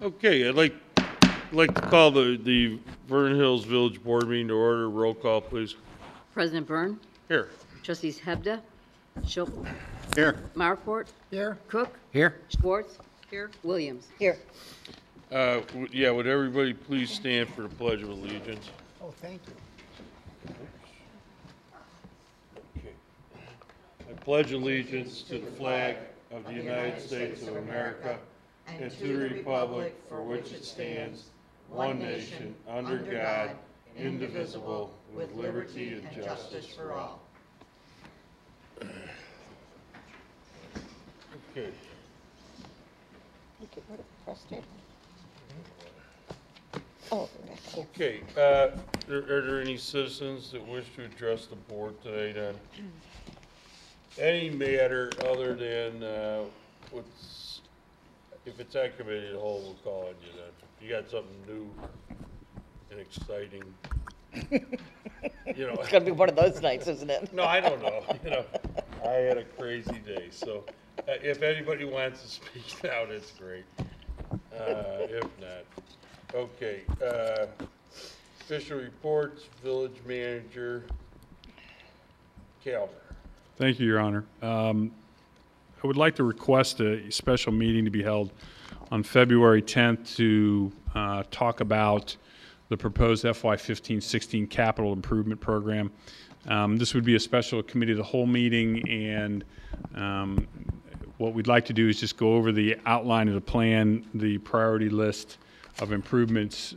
Okay, I'd like to call the Vernon Hills Village Board meeting to order. Roll call, please. President Byrne. Here. Trustees Hebda. Schultz. Here. Marquardt. Here. Cook. Here. Schwartz. Here. Williams. Here. Yeah, would everybody please stand for the Pledge of Allegiance? Oh, thank you. Okay. I pledge allegiance to the flag of the United States of America and to the republic for which it stands, one nation, under God, indivisible, with liberty and justice for all. Okay. Okay, are there any citizens that wish to address the board tonight on any matter other than if it's on committee of the whole, we'll call on you then. If you got something new and exciting, you know. It's gonna be one of those nights, isn't it? No, I don't know. You know, I had a crazy day, so if anybody wants to speak now, that's great. If not, okay. Official reports, village manager, Calvin. Thank you, Your Honor. I would like to request a special meeting to be held on February 10th to talk about the proposed FY15-16 capital improvement program. This would be a special committee of the whole meeting, and what we'd like to do is just go over the outline of the plan, the priority list of improvements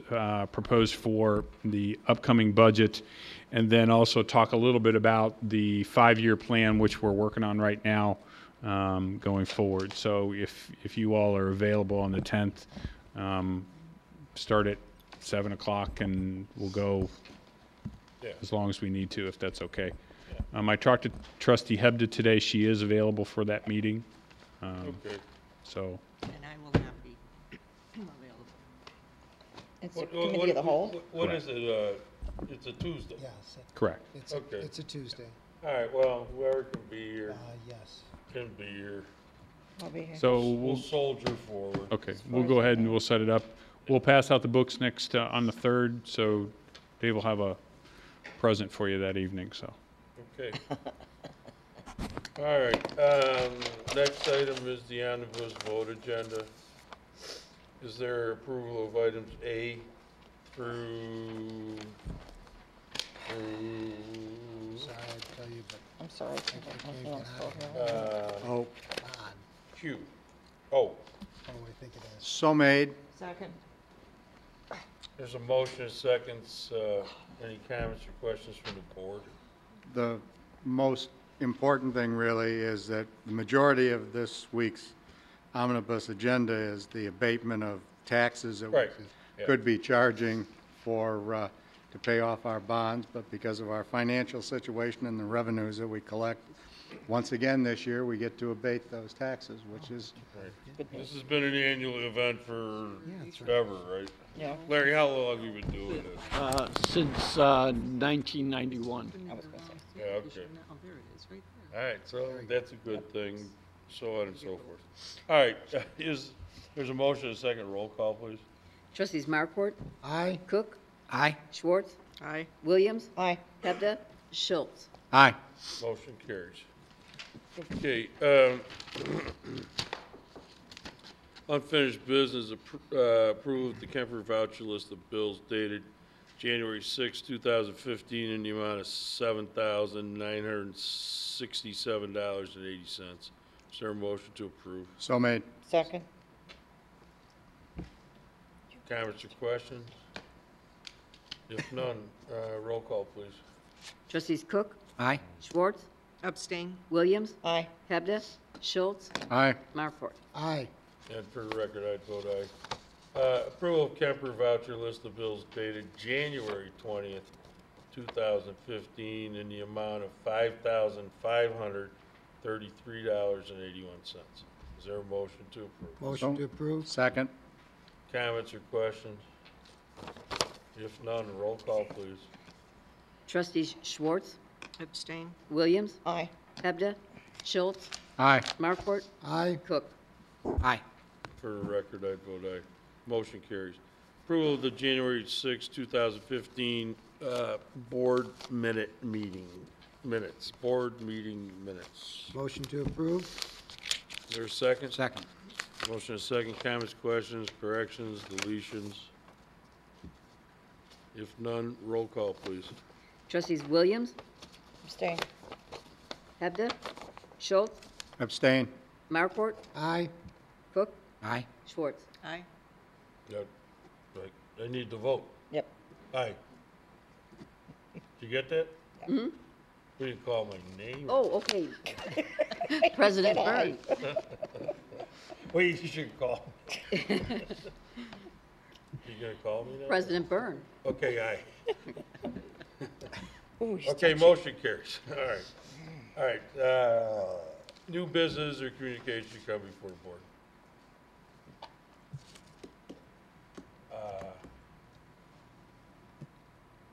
proposed for the upcoming budget, and then also talk a little bit about the 5-year plan, which we're working on right now, going forward. So if you all are available on the 10th, start at 7 o'clock and we'll go as long as we need to, if that's okay. I talked to Trustee Hebda today. She is available for that meeting. Okay. So. And I will not be available. It's a committee of the whole. What is it? It's a Tuesday. Yes. Correct. Okay. It's a Tuesday. All right, well, whoever can be here Yes. can be here. I'll be here. So We'll soldier forward. okay, we'll go ahead and we'll set it up. We'll pass out the books next on the 3rd, so Dave will have a present for you that evening. So. Okay. All right. Next item is the omnibus vote agenda. Is there approval of items A through? Sorry to tell you, but I'm sorry. I can't Oh, God. Q. Oh, I think it is. So made. Second. there's a motion, seconds. Any comments or questions from the board? The most important thing really is that the majority of this week's omnibus agenda is the abatement of taxes that Right. we could be charging for to pay off our bonds, but because of our financial situation and the revenues that we collect, once again this year we get to abate those taxes, which is Right. This has been an annual event for ever, right? Yeah. Larry, how long have you been doing this? Since 1991. I was gonna say. Yeah, okay. All right, so that's a good thing, so on and so forth. All right, there's a motion, a second roll call, please. Trustees Marquardt. Aye. Cook. aye. Schwartz. Aye. Williams. Aye. Hebda. Schultz. Aye. Motion carries. Okay, unfinished business, approved the Kemper voucher list of bills dated January 6, 2015 in the amount of $7,967.80. Is there a motion to approve? So made. Second. Comments or questions? If none, roll call, please. Trustees Cook. Aye. Schwartz. Abstain. Williams. Aye. Hebda. Schultz. Aye. Marquardt. Aye. And for the record, I'd vote aye. Approval of Kemper voucher list of bills dated January 20th, 2015 in the amount of $5,533.81. Is there a motion to approve? Motion to approve. Second. Comments or questions? If none, roll call, please. Trustees Schwartz. Abstain. Williams. Aye. Hebda. Schultz. Aye. Marquardt. Aye. Cook. Aye. For the record, I'd vote aye. Motion carries. Approval of the January 6, 2015 board minutes. Board meeting minutes. Motion to approve? Is there a second? Second. Motion is second. Comments, questions, corrections, deletions? If none, roll call, please. Trustees Williams, Abstain. Hebda, Schultz, Abstain. Markwart, Aye. Cook, Aye. Schwartz. Aye. Right. I need to vote. Yep. Aye. Did you get that? Mm-hmm. We didn't call my name. Oh, okay. President Byrne. Well, you should call. You gonna call me now? President Byrne. Okay, aye. Ooh, he's Okay, touchy. motion carries. All right, new business or communication come before the board.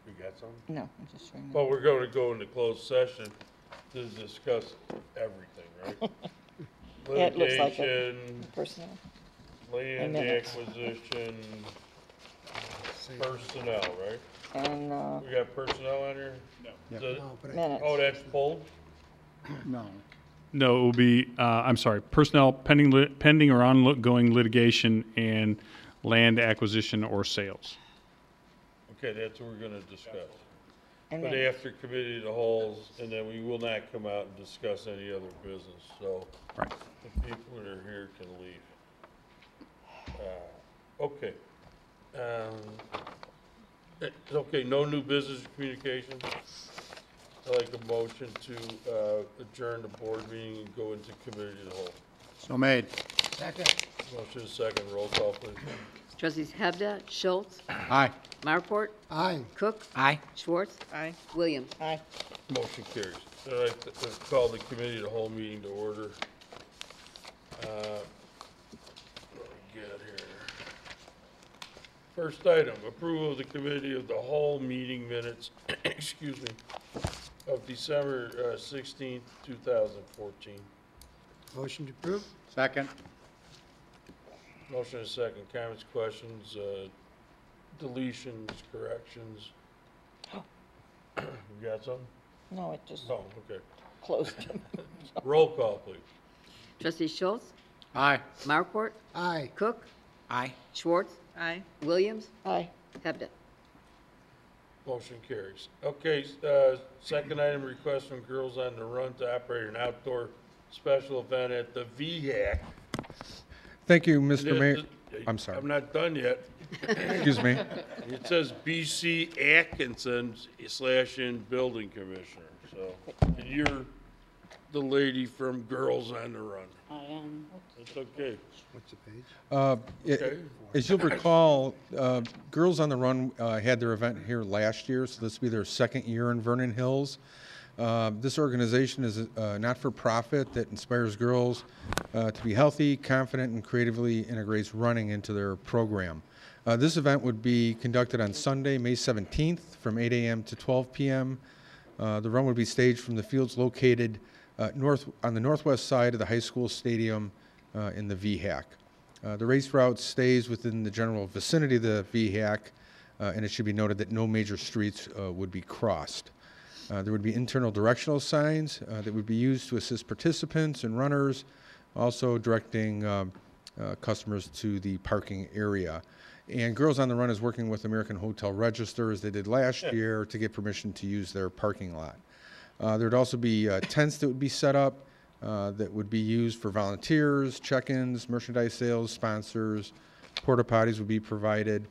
You got something? No, I'm just trying to. Well, we're going to go into closed session to discuss everything, right? Yeah, it looks like it. Litigation, Personnel. land minutes. acquisition, personnel, right? And We got personnel on here? Yeah. No, but I- minutes. Oh, that's pulled? No. No, it will be, I'm sorry, personnel pending or ongoing litigation and land acquisition or sales. Okay, that's what we're gonna discuss. And But then- after committee of the holes, and then we will not come out and discuss any other business, so Right. the people that are here can leave. Okay. Okay, no new business communication. I'd like a motion to adjourn the board meeting and go into committee of the whole. So made. Second. Motion is second, roll call, please. Trustees Hebda, Schultz, Aye. Markwart, Aye. Cook, Aye. Schwartz, Aye. Williams. Aye. Motion carries. I'd like to call the committee of the whole meeting to order. What do we got here? First item, approval of the committee of the whole meeting minutes, excuse me, of December 16th, 2014. Motion to approve? Second. Motion is second. Comments, questions, deletions, corrections? You got some? No, it just Oh, okay. closed. Roll call, please. Trustees Schultz, Aye. Markwart, Aye. Cook, Aye. Schwartz, Aye. Williams, Aye. Hebda. Motion carries. Okay, second item, request from Girls on the Run to operate an outdoor special event at the VHAC. Thank you, Mr. Mayor. I'm sorry. I'm not done yet. Excuse me. It says B.C. Atkinson / building commissioner, so, and you're the lady from Girls on the Run. I am. It's okay. What's the page? Okay. As you'll recall, Girls on the Run had their event here last year, so this will be their second year in Vernon Hills. This organization is a not-for-profit that inspires girls to be healthy, confident, and creatively integrates running into their program. This event would be conducted on Sunday, May 17th from 8 a.m. to 12 p.m. The run would be staged from the fields located on the northwest side of the high school stadium in the VHAC. The race route stays within the general vicinity of the VHAC, and it should be noted that no major streets would be crossed. There would be internal directional signs that would be used to assist participants and runners, also directing customers to the parking area. And Girls on the Run is working with American Hotel Register, as they did last year, to get permission to use their parking lot. There would also be tents that would be set up that would be used for volunteers, check-ins, merchandise sales, sponsors. Porta potties would be provided.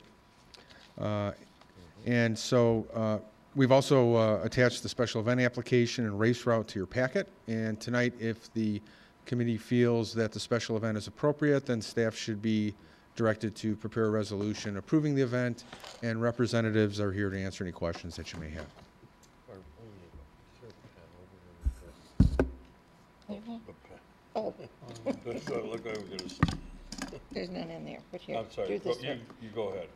And so we've also attached the special event application and race route to your packet. And tonight, if the committee feels that the special event is appropriate, then staff should be directed to prepare a resolution approving the event, and representatives are here to answer any questions that you may have. Oh, That's what it looked like we're gonna. there's none in there, but here, I'm sorry. do this You one. go ahead.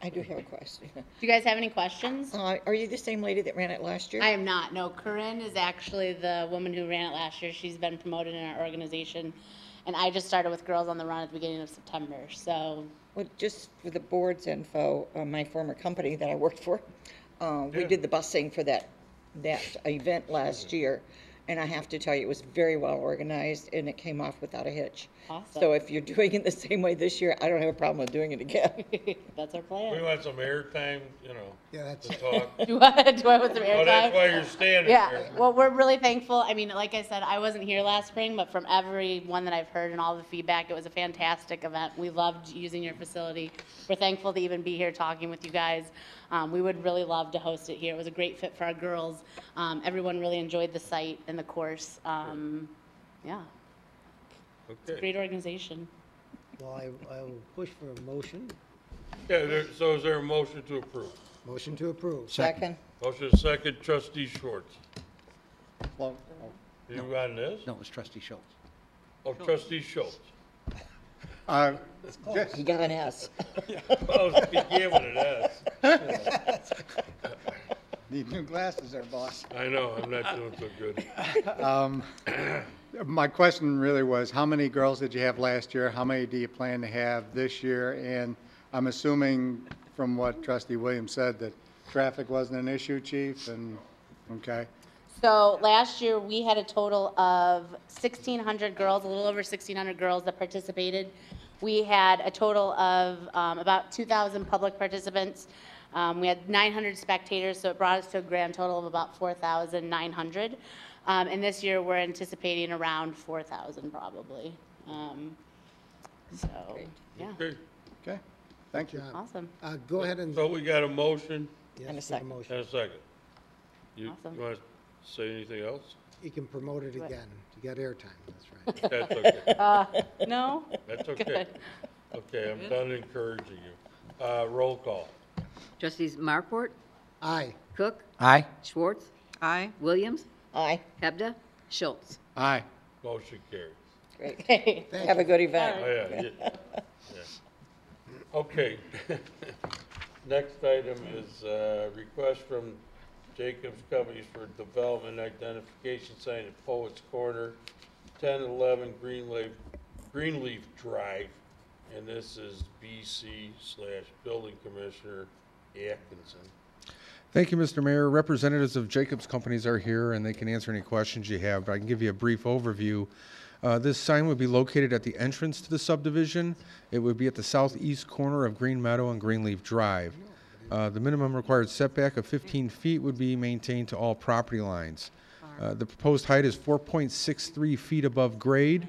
I do have a question. Do you guys have any questions? Are you the same lady that ran it last year? I am not. No, Corinne is actually the woman who ran it last year. She's been promoted in our organization And I just started with Girls on the Run at the beginning of September, so. Well, just for the board's info, my former company that I worked for, we did the busing for that event last year. And I have to tell you, it was very well organized, and it came off without a hitch. Awesome. So if you're doing it the same way this year, I don't have a problem with doing it again. That's our We plan. want some airtime, you know, Yeah, that's, to talk. Do I want some Oh, that's airtime? why you're standing Yeah, there. well, we're really thankful. I mean, like I said, I wasn't here last spring, but from everyone that I've heard and all the feedback, it was a fantastic event. We loved using your facility. We're thankful to even be here talking with you guys. We would really love to host it here. It was a great fit for our girls. Everyone really enjoyed the site and the course. Yeah, it's a Okay. great organization. well, I will push for a motion. Yeah, so is there a motion to approve? Motion to approve. Second? Motion second, trustee Schwartz. Well, You on this? No, it was trustee Schultz. Oh, trustee Schultz. just- He got an S. Oh, he gave it an S. Need new glasses there, boss. I know, I'm not doing so good. My question really was, how many girls did you have last year? How many do you plan to have this year? And I'm assuming from what Trustee Williams said that traffic wasn't an issue, Chief, and, okay. So last year, we had a total of 1,600 girls, a little over 1,600 girls that participated. We had a total of about 2,000 public participants. We had 900 spectators, so it brought us to a grand total of about 4,900. And this year, we're anticipating around 4,000 probably. So, yeah, Okay, Okay, thank you. awesome. Go ahead and. so we got a motion Yes, And a make second. motion. and a second. You Awesome. want to say anything else? You can promote it again. You got airtime, that's right. That's okay. No? That's okay. Good. Okay, I'm done encouraging you. Roll call. Trustees Markwart, Aye. Cook, Aye. Schwartz, Aye. Williams, Aye, Hebda, Schultz. Aye. Motion carries. great. Okay. Have a good event. Oh, yeah, yeah. Okay. Next item is request from Jacobs Companies for development identification sign at Poets Corner, 1011 Greenleaf Drive, and this is BC/Building Commissioner Atkinson. Thank you, Mr. Mayor. Representatives of Jacobs Companies are here, and they can answer any questions you have, but I can give you a brief overview. This sign would be located at the entrance to the subdivision. It would be at the southeast corner of Green Meadow and Greenleaf Drive. The minimum required setback of 15 feet would be maintained to all property lines. The proposed height is 4.63 feet above grade,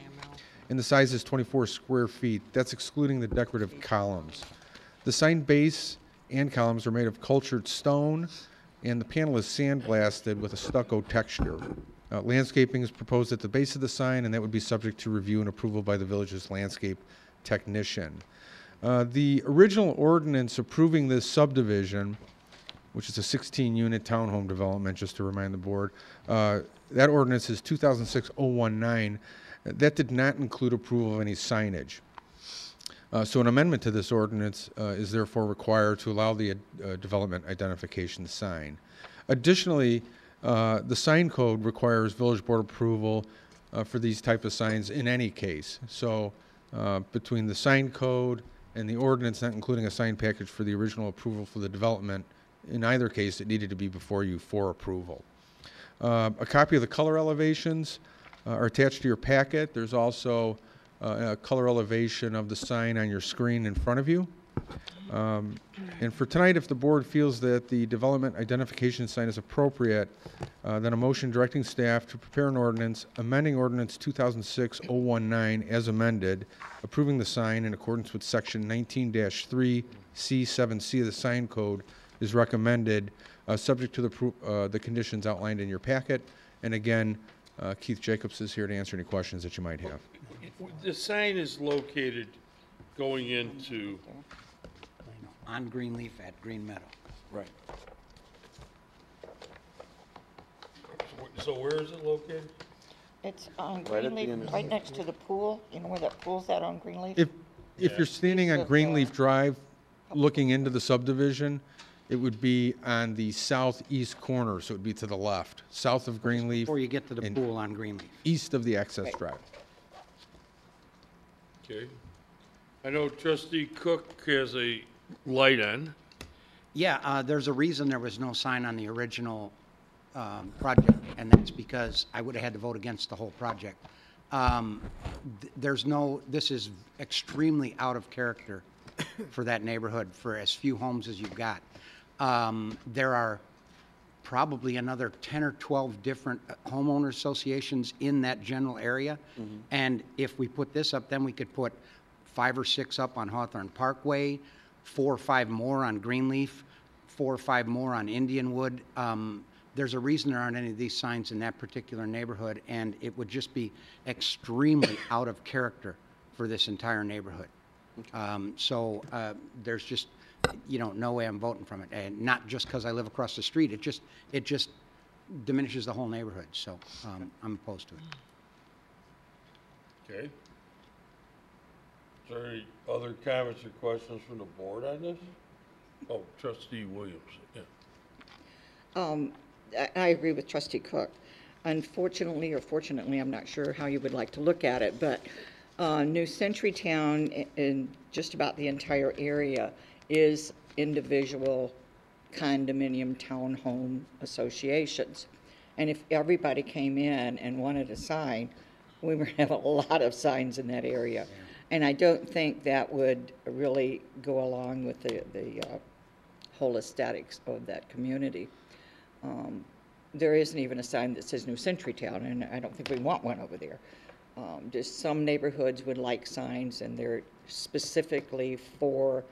and the size is 24 square feet. That's excluding the decorative columns. The sign base and columns are made of cultured stone, and the panel is sandblasted with a stucco texture. Landscaping is proposed at the base of the sign, and that would be subject to review and approval by the village's landscape technician. The original ordinance approving this subdivision, which is a 16-unit townhome development, just to remind the board, that ordinance is 2006-019. That did not include approval of any signage. So an amendment to this ordinance is therefore required to allow the development identification sign. Additionally, the sign code requires village board approval for these type of signs in any case. So between the sign code and the ordinance, not including a sign package for the original approval for the development, in either case, it needed to be before you for approval. A copy of the color elevations are attached to your packet. There's also a color elevation of the sign on your screen in front of you. And for tonight, if the board feels that the development identification sign is appropriate, then a motion directing staff to prepare an ordinance amending ordinance 2006-019 as amended, approving the sign in accordance with section 19-3C7C of the sign code is recommended, subject to the conditions outlined in your packet. And again, Keith Jacobs is here to answer any questions that you might have. The sign is located going into, On Greenleaf at Green Meadow. right. So where is it located? It's on Greenleaf, right next to the pool. You know where that pool's at on Greenleaf? If Yeah. you're standing on Greenleaf Drive, looking into the subdivision, it would be on the southeast corner, so it would be to the left, south of Greenleaf, Before you get to the and pool on Greenleaf. east of the access drive. Okay. I know trustee Cook has a light on. Yeah, there's a reason there was no sign on the original project, and that's because I would have had to vote against the whole project. This is extremely out of character for that neighborhood, for as few homes as you've got. There are probably another 10 or 12 different homeowner associations in that general area. And if we put this up, then we could put 5 or 6 up on Hawthorn Parkway, 4 or 5 more on Greenleaf, 4 or 5 more on Indianwood. There's a reason there aren't any of these signs in that particular neighborhood, and it would just be extremely out of character for this entire neighborhood. There's just, no way I'm voting from it, and not just because I live across the street. It just diminishes the whole neighborhood, so I'm opposed to it. Okay. Is there any other comments or questions from the board on this? Oh, trustee Williams, yeah. I agree with trustee Cook. Unfortunately, or fortunately, I'm not sure how you would like to look at it, but New Century Town in just about the entire area is individual condominium townhome associations. And if everybody came in and wanted a sign, we would have a lot of signs in that area. And I don't think that would really go along with the whole aesthetics of that community. There isn't even a sign that says New Century Town, and I don't think we want one over there. Just some neighborhoods would like signs, and they're specifically for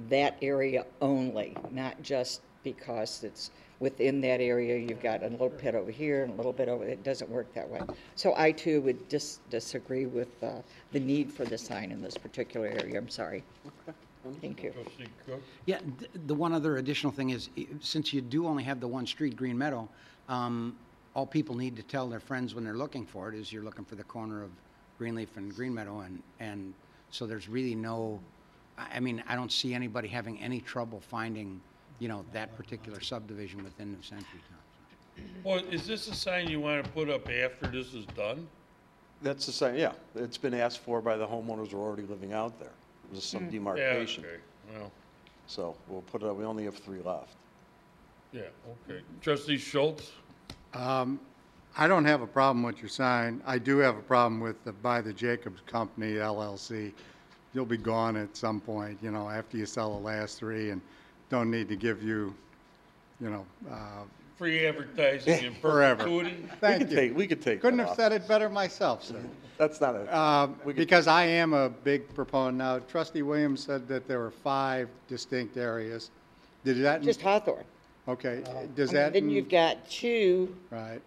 that area only, not just because it's within that area. You've got a little bit over here and a little bit over there. It doesn't work that way. So I too would disagree with the need for the sign in this particular area. I'm sorry. Okay. Thank you. Trustee Cook? Yeah, the one other additional thing is, since you do only have the one street, Green Meadow, all people need to tell their friends when they're looking for it is you're looking for the corner of Greenleaf and Green Meadow, and so there's really no, I mean, I don't see anybody having any trouble finding, that particular subdivision within New Century Town. Well, is this a sign you want to put up after this is done? That's the same, yeah. It's been asked for by the homeowners who are already living out there. There's some demarcation. Yeah, okay, well. So we'll put it up, we only have 3 left. Yeah, okay. Trustee Schultz? I don't have a problem with your sign. I do have a problem with the by the Jacobs Company LLC. You'll be gone at some point, after you sell the last 3, and don't need to give you, Free advertising in forever. perpetuity? Thank you. We could take Couldn't that have off. said it better myself, sir. That's not a, Because I am a big proponent. Now, Trustee Williams said that there were 5 distinct areas. Did that? Just Hawthorn. Okay. Does that? Then you've got 2 Right.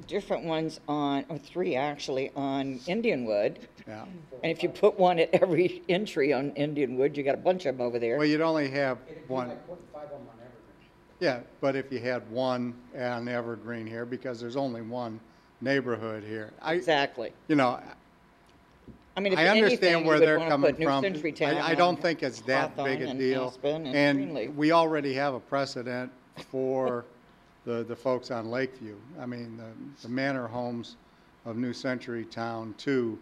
different ones on, or 3 actually, on Indianwood. Yeah. And if you put one at every entry on Indianwood, you got a bunch of them over there. Well, you'd only have one. Yeah, but if you had one on Evergreen here, because there's only one neighborhood here. Exactly. I mean, if I anything, understand you where would they're wanna coming put New from. Century Town I don't on think it's that big Hawthorn a and deal. Aspen and And Greenleaf. we already have a precedent for the folks on Lakeview. I mean, the manor homes of New Century Town too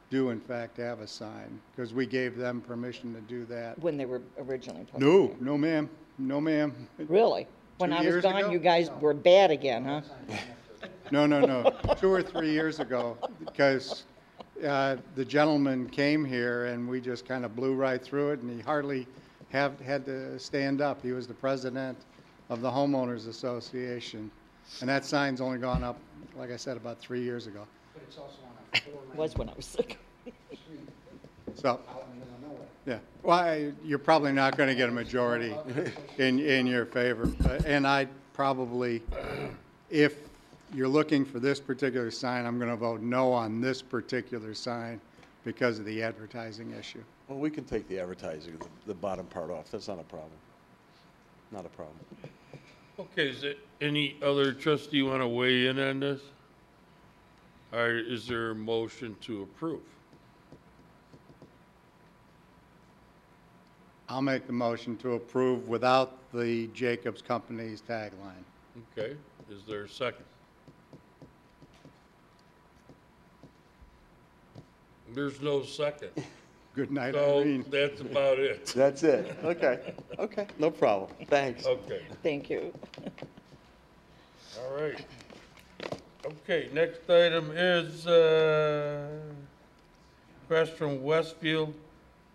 do in fact have a sign, because we gave them permission to do that. When they were originally put No, in. no ma'am, no ma'am. Really? When 2 I was years gone, ago? you guys were bad again, huh? No, 2 or 3 years ago, because the gentleman came here and we just kind of blew right through it, and he hardly had to stand up. He was the president of the homeowners association, and that sign's only gone up, like I said, about 3 years ago. But it's also on a 4-lane Was when I was sick. street So, out in the middle of nowhere. yeah, well, you're probably not going to get a majority in your favor, and I probably, if you're looking for this particular sign, I'm going to vote no on this particular sign because of the advertising issue. well, we can take the advertising, the bottom part off. That's not a problem. Not a problem. Okay, is there any other trustee want to weigh in on this? Or is there a motion to approve? I'll make the motion to approve without the Jacobs Company's tagline. Okay, is there a second? There's no second. Good night, So Irene. that's about it. That's it. Okay, okay, no problem. Thanks. Okay, Thank you. all right. Okay, next item is, request from Westfield,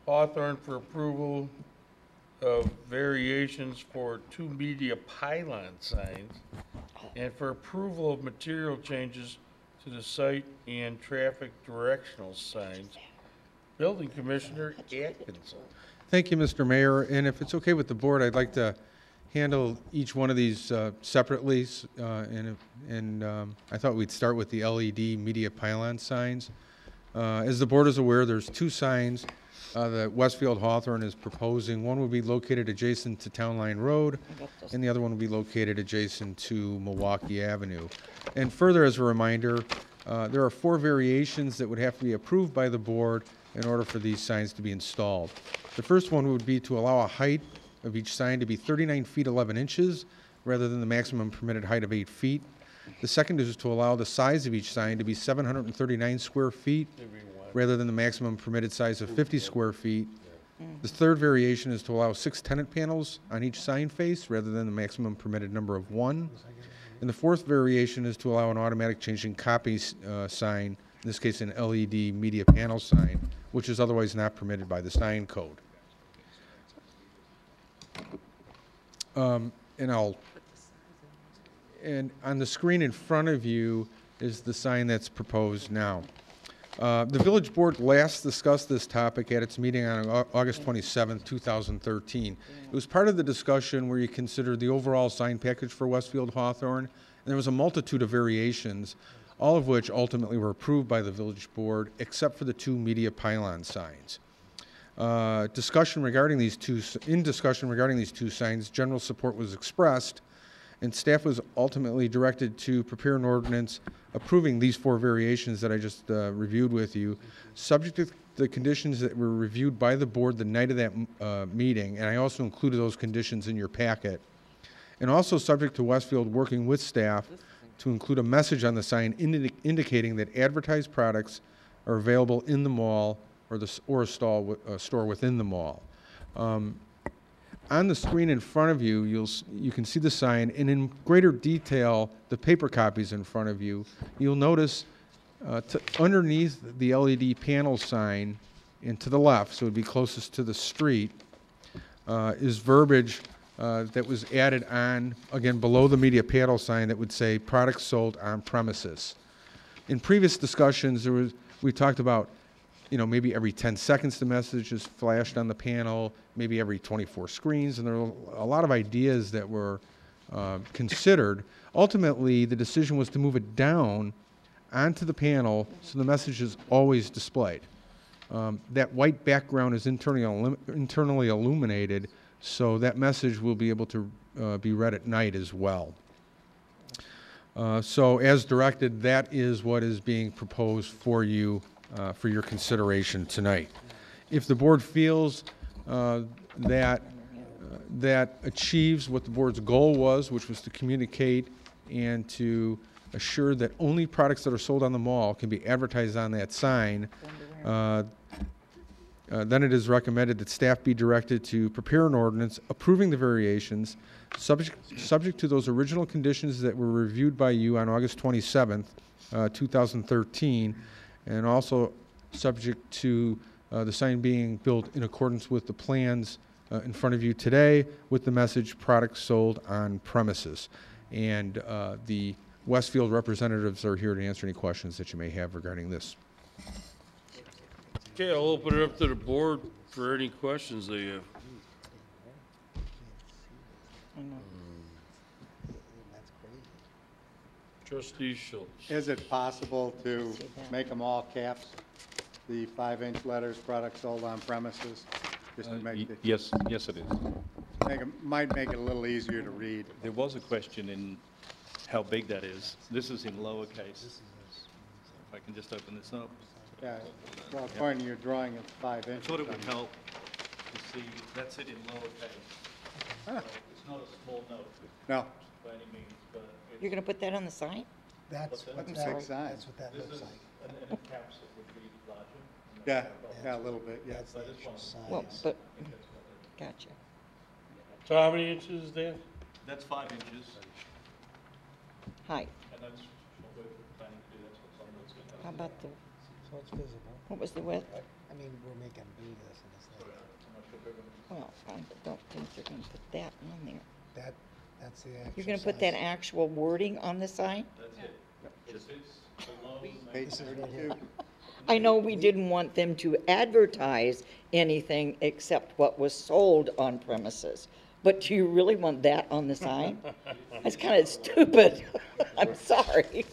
Hawthorn for approval of variations for 2 media pylon signs and for approval of material changes to the site and traffic directional signs. Building Commissioner Atkinson. Thank you, Mr. Mayor, and if it's okay with the board, I'd like to handle each one of these separately, and I thought we'd start with the LED media pylon signs. As the board is aware, there's 2 signs that Westfield Hawthorn is proposing. One will be located adjacent to Town Line Road, and the other one will be located adjacent to Milwaukee Avenue. And further, as a reminder, there are 4 variations that would have to be approved by the board in order for these signs to be installed. The first one would be to allow a height of each sign to be 39 feet 11 inches rather than the maximum permitted height of 8 feet. The second is to allow the size of each sign to be 739 square feet rather than the maximum permitted size of 50 square feet. The third variation is to allow 6 tenant panels on each sign face rather than the maximum permitted number of 1. And the fourth variation is to allow an automatic changing copy sign, in this case an LED media panel sign, which is otherwise not permitted by the sign code. And on the screen in front of you is the sign that's proposed now. The village board last discussed this topic at its meeting on August 27, 2013. It was part of the discussion where you considered the overall sign package for Westfield Hawthorn, and there was a multitude of variations, all of which ultimately were approved by the village board, except for the 2 media pylon signs. In discussion regarding these two signs, general support was expressed, and staff was ultimately directed to prepare an ordinance approving these 4 variations that I just reviewed with you, subject to the conditions that were reviewed by the board the night of that meeting, and I also included those conditions in your packet, and also subject to Westfield working with staff to include a message on the sign indicating that advertised products are available in the mall or a store within the mall. On the screen in front of you, you can see the sign, and in greater detail, the paper copies in front of you. You'll notice underneath the LED panel sign and to the left, so it would be closest to the street, is verbiage that was added on, again, below the media panel sign that would say products sold on premises. In previous discussions, we talked about, maybe every 10 seconds the message is flashed on the panel, maybe every 24 screens, and there were a lot of ideas that were considered. Ultimately, the decision was to move it down onto the panel so the message is always displayed. That white background is internally illuminated, so that message will be able to be read at night as well. So as directed, that is what is being proposed for you for your consideration tonight. If the board feels that achieves what the board's goal was, which was to communicate and to assure that only products that are sold on the mall can be advertised on that sign, then it is recommended that staff be directed to prepare an ordinance approving the variations subject to those original conditions that were reviewed by you on August 27th, 2013, and also subject to the sign being built in accordance with the plans in front of you today with the message products sold on premises. And the Westfield representatives are here to answer any questions that you may have regarding this. Okay, I'll open it up to the board for any questions they have. Trustee Schultz. Is it possible to make them all caps, the 5-inch letters, products sold on premises? Just to make it, yes, it is. might make it a little easier to read. There was a question in how big that is. This is in lowercase. If I can just open this up. Yeah, well, according to your drawing, it's 5 inches. I thought it would help to see, that's it in lowercase. So it's not a small note No. by any means, but You're going to put that on the sign? That's what Big that, sign. that's what that this looks is, like. and in caps it would be larger. And Yeah, yeah, a little bit, yeah. That's the actual size. Well, but, gotcha. So how many inches is that? That's 5 inches. Height. And that's what we're planning to do. That's what some of it's going to How about the, So it's visible. what was the width? I mean, we're making do this and this thing. Well, I don't think you're gonna put that on there. That's the actual You're gonna put that size. actual wording on the sign? That's it. If it's below Page This is right 32. here. I know we didn't want them to advertise anything except what was sold on premises. But do you really want that on the sign? That's kind of stupid. I'm sorry.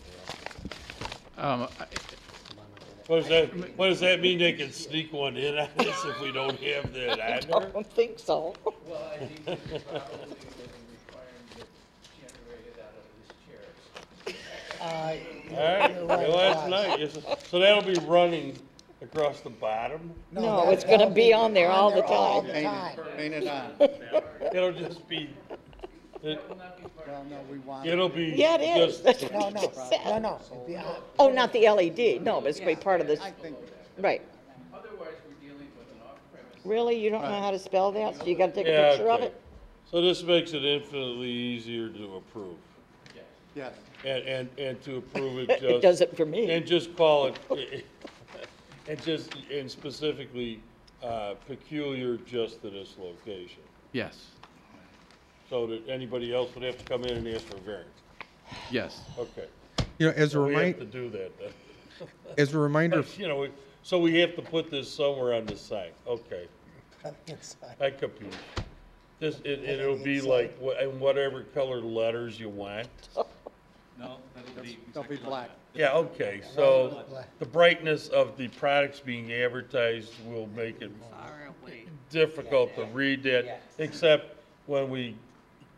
What does that mean? They can sneak one in on us if we don't have that I on there? don't think so. Well, I think it's probably requiring it generated out of his chairs. All right, well, that's nice. So that'll be running across the bottom? No, it's gonna be on there all the all time. the time. Paint it on. It'll just be, Well, no, we want. it'll be Yeah, it is. just, That's No, what no, you said. no. The, Oh, not the LED. No, but it's gonna be part of this. I think, Right. Otherwise, we're dealing with an off-premise. Really? You don't know how to spell that? So you gotta take a yeah, picture of okay. it? So this makes it infinitely easier to approve. yes, And to approve it just. It does it for me. And just call it, and specifically, peculiar just to this location. Yes, So that anybody else would have to come in and ask for a variance. yes. Okay. You know, as a So we have reminder, to do that then. as a reminder, You know, so we have to put this somewhere on the site. Okay, inside. I capiche. It'll be like, in whatever color letters you want. No, that'll be. they'll be black. Yeah, okay, so the brightness of the products being advertised will make it difficult to read that, except when we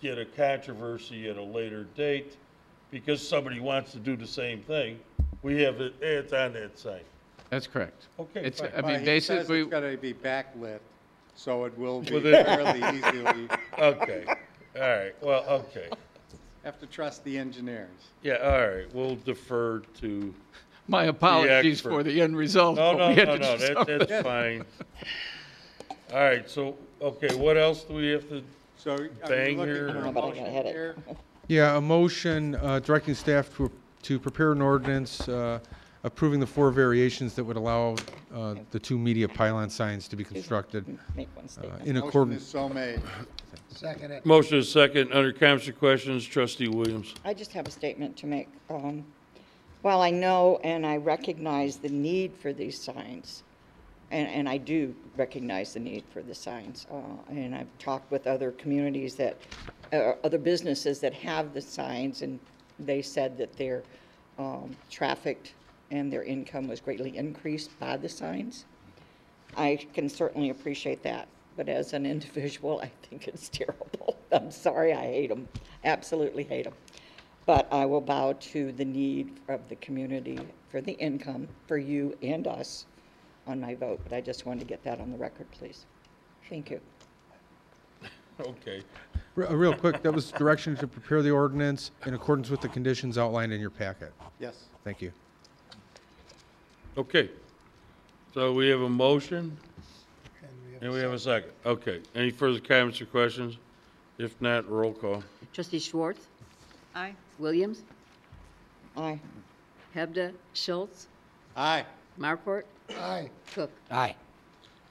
get a controversy at a later date, because somebody wants to do the same thing, we have it, it's on that site. That's correct. Okay, It's, fine. I Well, mean, he says basically, it's gotta be backlit, so it will be Within- fairly easily, Okay, all right, well, okay. have to trust the engineers. Yeah, all right, we'll defer to, My apologies expert. for the end result. no, but no, we had no, to no, do something. that's fine. All right, so, okay, what else do we have to, So are Bang you looking here. for No, a but I got a motion headache. here? yeah, a motion directing staff to prepare an ordinance approving the 4 variations that would allow the 2 media pylon signs to be constructed Make one statement. in Motion is accordance. so made. Second it. motion is second, under comments or questions, trustee Williams. I just have a statement to make. While I know and I recognize the need for these signs, and I do recognize the need for the signs, and I've talked with other communities that, other businesses that have the signs, and they said that their traffic and their income was greatly increased by the signs. I can certainly appreciate that, but as an individual, I think it's terrible. I'm sorry, I hate them, absolutely hate them. But I will bow to the need of the community for the income, for you and us, on my vote. But I just wanted to get that on the record, please. Thank you. Okay, Real quick, that was direction to prepare the ordinance in accordance with the conditions outlined in your packet. Yes. Thank you. okay. So we have a motion, And and we have a second. Okay, any further comments or questions? If not, roll call. Trustee Schwartz, Aye. Williams, Aye. Hebda, Schultz, Aye. Marport, Aye. Cook. Aye.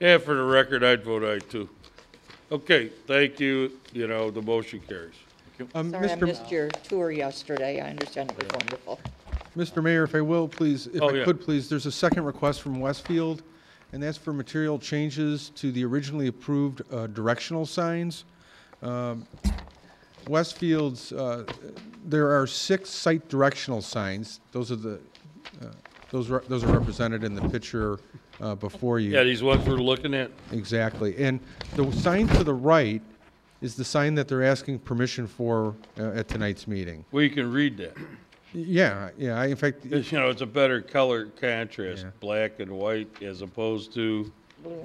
Yeah, for the record, I'd vote aye too. Okay, thank you, the motion carries. Sorry, I missed your tour yesterday. I understand it was wonderful. Mr. Mayor, if I will, please, if Oh, I yeah. could, please, there's a second request from Westfield, and that's for material changes to the originally approved directional signs. Westfield's, there are 6 site directional signs. Those are those are represented in the picture before you. Yeah, these ones we're looking at? Exactly. And the sign to the right is the sign that they're asking permission for at tonight's meeting. We can read that. Yeah, in fact, It's a better color contrast, Yeah. black and white, as opposed to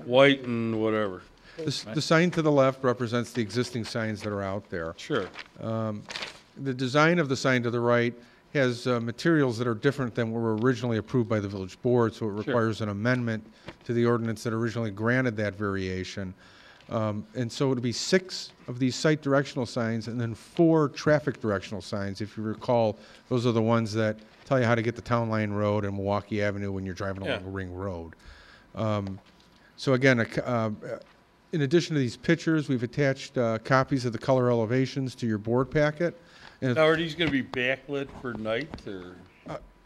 white and whatever. the sign to the left represents the existing signs that are out there. Sure. The design of the sign to the right has materials that are different than what were originally approved by the village board, so it requires an amendment to the ordinance that originally granted that variation. And so it'll be 6 of these site directional signs and then 4 traffic directional signs. If you recall, those are the ones that tell you how to get to Town Line Road and Milwaukee Avenue when you're driving along Ring Road. So again, in addition to these pictures, we've attached copies of the color elevations to your board packet. And Now, are these going to be backlit for night, or?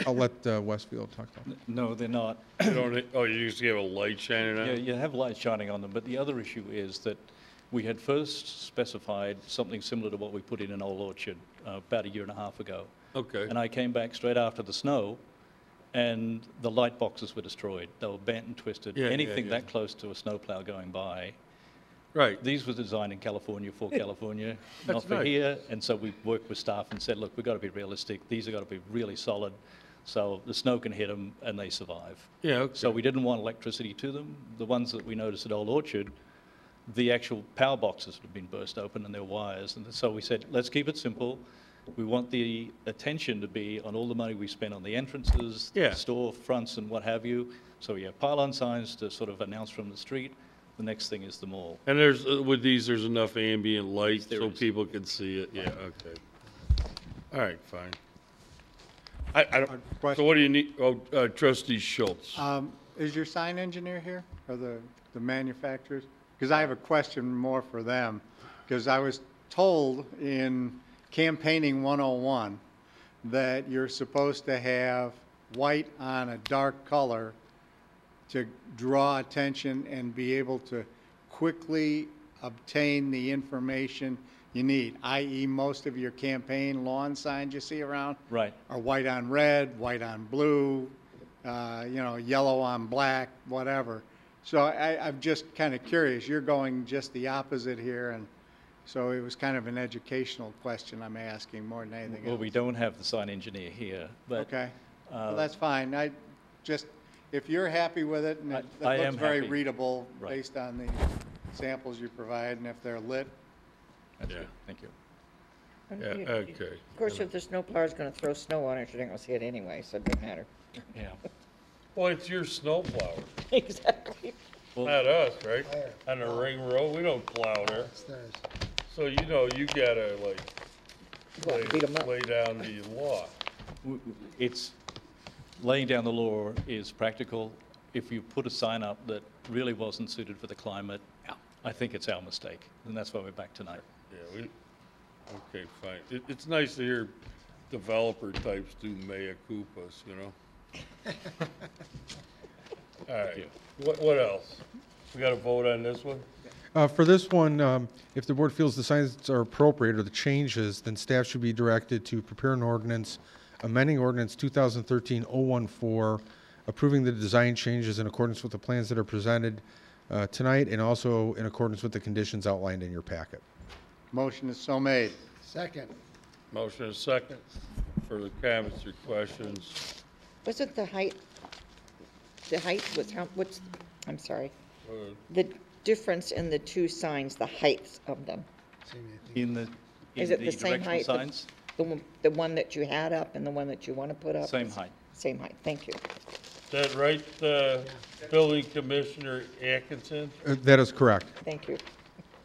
I'll let Westfield talk about that. No, they're not. You don't, oh, you just have a light shining on Yeah, it? you have light shining on them, but the other issue is that we had first specified something similar to what we put in Old Orchard about 1.5 years ago. Okay. And I came back straight after the snow, and the light boxes were destroyed. They were bent and twisted. Yeah, Anything yeah, yeah. that close to a snowplow going by. Right. These were designed in California for California, That's not for nice. here. And so we worked with staff and said, look, we've got to be realistic. These have got to be really solid, so the snow can hit them and they survive. Yeah, okay. So we didn't want electricity to them. The ones that we noticed at Old Orchard, the actual power boxes had been burst open and their wires. And so we said, let's keep it simple. We want the attention to be on all the money we spend on the entrances, Yeah. the store fronts and what have you. So we have pylon signs to sort of announce from the street. The next thing is the mall. And there's, with these, there's enough ambient light There so is. people can see it? Yeah, okay. All right, fine. I don't, so what do you need, trustee Schultz? Is your sign engineer here, or the manufacturers? Because I have a question more for them, because I was told in campaigning 101 that you're supposed to have white on a dark color to draw attention and be able to quickly obtain the information you need, i.e. most of your campaign lawn signs you see around Right. are white on red, white on blue, yellow on black, whatever. So I'm just kind of curious. You're going just the opposite here, and so it was kind of an educational question I'm asking more than anything Well, else. we don't have the sign engineer here, but. Okay, well, that's fine. I just, if you're happy with it, and it I looks am very happy. readable Right. based on the samples you provide, and if they're lit, That's Yeah. good. Thank you. Yeah, okay. Of course, if the snowplower's gonna throw snow on it, you're not gonna see it anyway, so it doesn't matter. Yeah. Well, it's your snowplower, Exactly. not us, right? On the ring road, we don't plow there. It's theirs. So, you know, you gotta Go out and beat 'em up. lay down the law. It's, laying down the law is practical. If you put a sign up that really wasn't suited for the climate, I think it's our mistake, and that's why we're back tonight. Yeah, okay, fine. It's nice to hear developer types do mea culpas, you know? All right, what else? We gotta vote on this one? For this one, if the board feels the signs are appropriate or the changes, then staff should be directed to prepare an ordinance amending ordinance 2013-014, approving the design changes in accordance with the plans that are presented tonight and also in accordance with the conditions outlined in your packet. motion is so made. Second. Motion is second. Further comments or questions? Was it the height? The height was how, I'm sorry. Uh, The difference in the two signs, the heights of them. In the, in Is it the the same directional height? signs, The one that you had up and the one that you want to put up? same height. Same height, thank you. Is that right, Building Commissioner Atkinson? That is correct. Thank you.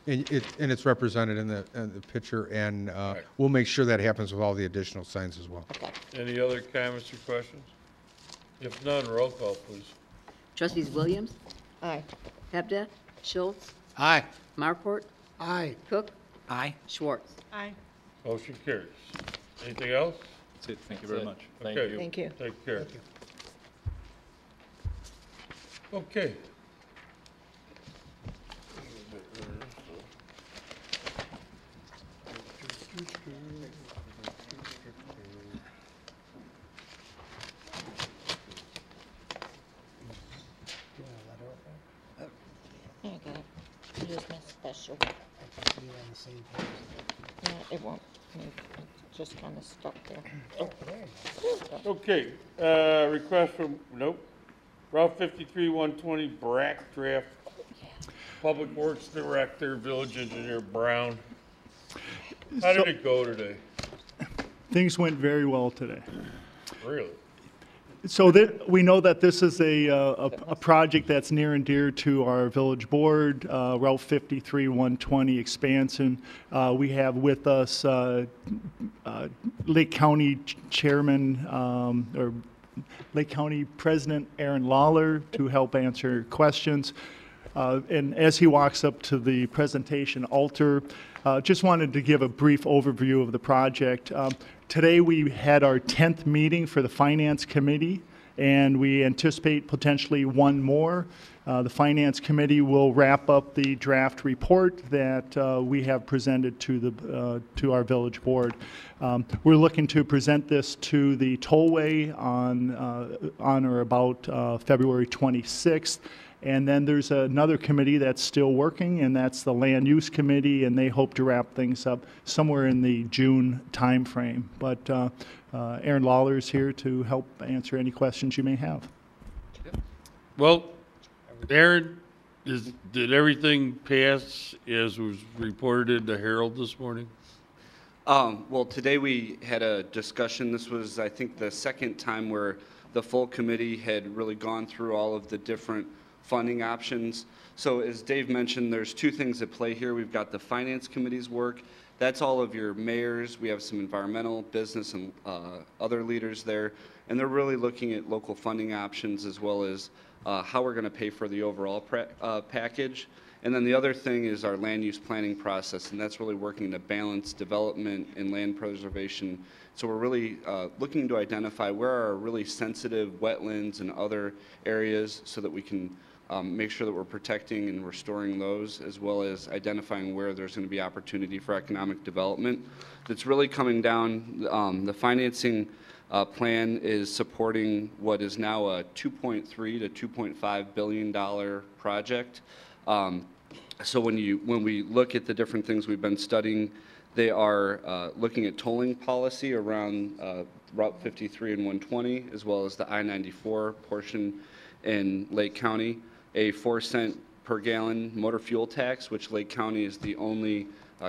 And it's represented in the picture, and we'll make sure that happens with all the additional signs as well. Okay. Any other comments or questions? If none, roll call, please. Trustees Williams, Aye. Hebda, Schultz, Aye. Marport, Aye. Cook, Aye. Schwartz. Aye. Motion carries. Anything else? That's it. Thank you very much. Okay. Thank you. Take care. Thank you. Okay. Yeah, I got it. Here's my special. No, it won't. It's just kind of stuck there. Oh, Okay, request from, nope, Route 53, 120, BRAC draft. Public Works Director, Village Engineer Brown. How did it go today? Things went very well today. Really? So we know that this is a project that's near and dear to our village board, Route 53 120 expansion. We have with us Lake County Chairman or Lake County President Aaron Lawler to help answer questions. And as he walks up to the presentation altar, just wanted to give a brief overview of the project. Today we had our 10th meeting for the Finance Committee, and we anticipate potentially one more. The Finance Committee will wrap up the draft report that we have presented to our village board. We're looking to present this to the tollway on or about February 26th. And then there's another committee that's still working, and that's the Land Use Committee, and they hope to wrap things up somewhere in the June timeframe. But Aaron Lawler is here to help answer any questions you may have. Well, Aaron, did everything pass as was reported in the Herald this morning? Well, today we had a discussion. This was, I think, the second time where the full committee had really gone through all of the different funding options. So as Dave mentioned, there's two things at play here. We've got the Finance Committee's work. That's all of your mayors. We have some environmental, business, and other leaders there. And they're really looking at local funding options as well as how we're going to pay for the overall package. And then the other thing is our land use planning process, and that's really working to balance development and land preservation. So we're really looking to identify where are really sensitive wetlands and other areas so that we can make sure that we're protecting and restoring those, as well as identifying where there's going to be opportunity for economic development. That's really coming down, the financing plan is supporting what is now a $2.3 to $2.5 billion project. So when we look at the different things we've been studying, they are looking at tolling policy around Route 53 and 120, as well as the I-94 portion in Lake County, a 4-cent per gallon motor fuel tax, which Lake County is the only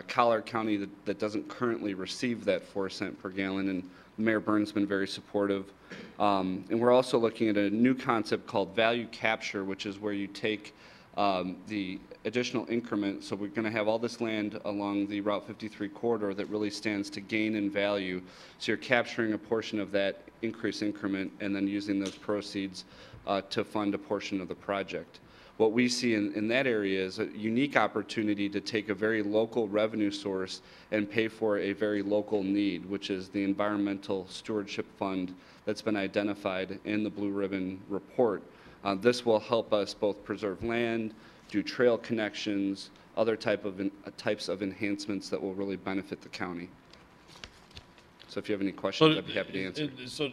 collar county that doesn't currently receive that 4-cent per gallon, and Mayor Burns has been very supportive. And we're also looking at a new concept called value capture, which is where you take the additional increment. So we're going to have all this land along the Route 53 corridor that really stands to gain in value. So you're capturing a portion of that increased increment and then using those proceeds to fund a portion of the project. What we see in that area is a unique opportunity to take a very local revenue source and pay for a very local need, which is the Environmental Stewardship Fund that's been identified in the Blue Ribbon report. This will help us both preserve land, do trail connections, other types of enhancements that will really benefit the county. So if you have any questions, I'd be happy to answer. So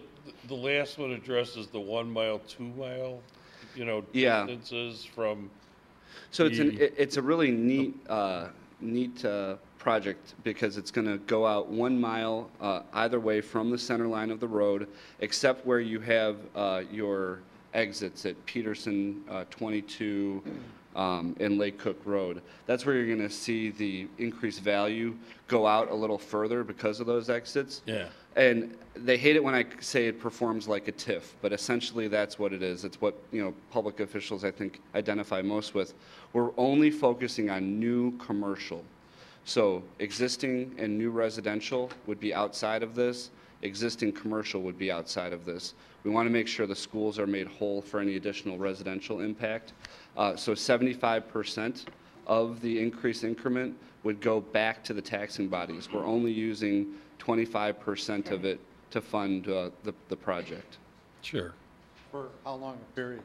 the last one addresses the 1 mile, 2 mile, distances from. So it's a really neat project because it's going to go out 1 mile either way from the center line of the road, except where you have your exits at Peterson 22 and Lake Cook Road. That's where you're going to see the increased value go out a little further because of those exits. Yeah. And they hate it when I say it performs like a TIF, but essentially that's what it is. It's what public officials I think identify most with. We're only focusing on new commercial. So existing and new residential would be outside of this. Existing commercial would be outside of this. We want to make sure the schools are made whole for any additional residential impact. So 75% of the increased increment would go back to the taxing bodies. We're only using 25% of it to fund the project. Sure. For how long a period?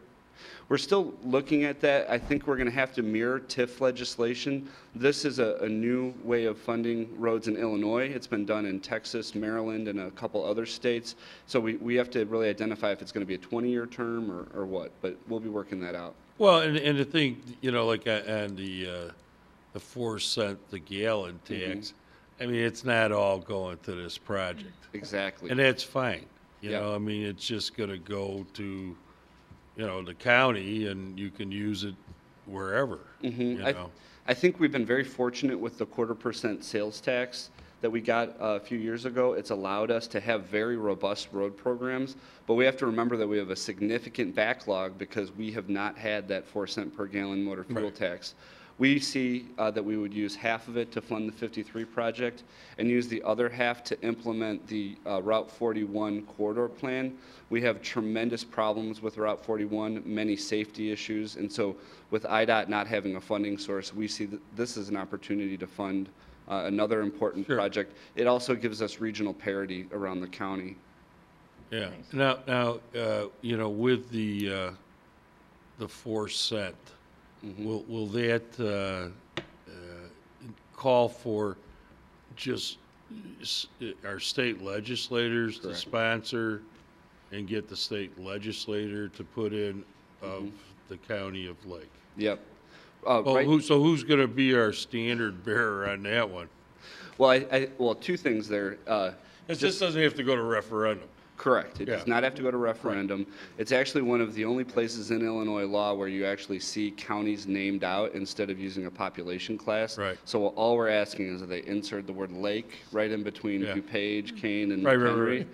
We're still looking at that. I think we're going to have to mirror TIF legislation. This is a new way of funding roads in Illinois. It's been done in Texas, Maryland, and a couple other states. So we have to really identify if it's going to be a 20-year term or what, but we'll be working that out. Well, and the thing, like on the 4 cent the gallon tax, I mean, it's not all going to this project. Exactly. And that's fine. You know, I mean, it's just going to go to, the county, and you can use it wherever. I think we've been very fortunate with the 1/4% sales tax that we got a few years ago, it's allowed us to have very robust road programs, but we have to remember that we have a significant backlog because we have not had that 4 cent per gallon motor fuel tax. We see that we would use half of it to fund the 53 project and use the other half to implement the Route 41 corridor plan. We have tremendous problems with Route 41, many safety issues, and so with IDOT not having a funding source, we see that this is an opportunity to fund another important project. It also gives us regional parity around the county. Yeah. Now, you know, with the 4 cent, will that call for just our state legislators to sponsor and get the state legislator to put in of the county of Lake? Yep. So who's going to be our standard bearer on that one? Well, well, two things there. It just doesn't have to go to referendum. Correct. It does not have to go to referendum. It's actually one of the only places in Illinois law where you actually see counties named out instead of using a population class. Right. So all we're asking is that they insert the word lake right in between DuPage, Kane, and Right. Henry.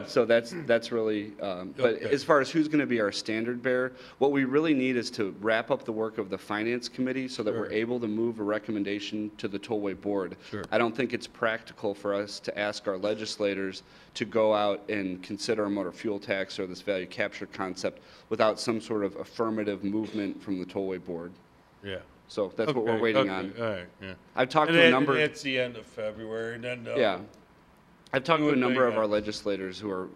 So that's really, but as far as who's going to be our standard bearer, what we really need is to wrap up the work of the Finance Committee so that we're able to move a recommendation to the Tollway Board. I don't think it's practical for us to ask our legislators to go out and consider a motor fuel tax or this value capture concept without some sort of affirmative movement from the Tollway Board. Yeah. So that's what we're waiting on. All right, yeah. I've talked to a number. And it's the end of February, and then yeah, I've talked to a number of our legislators who are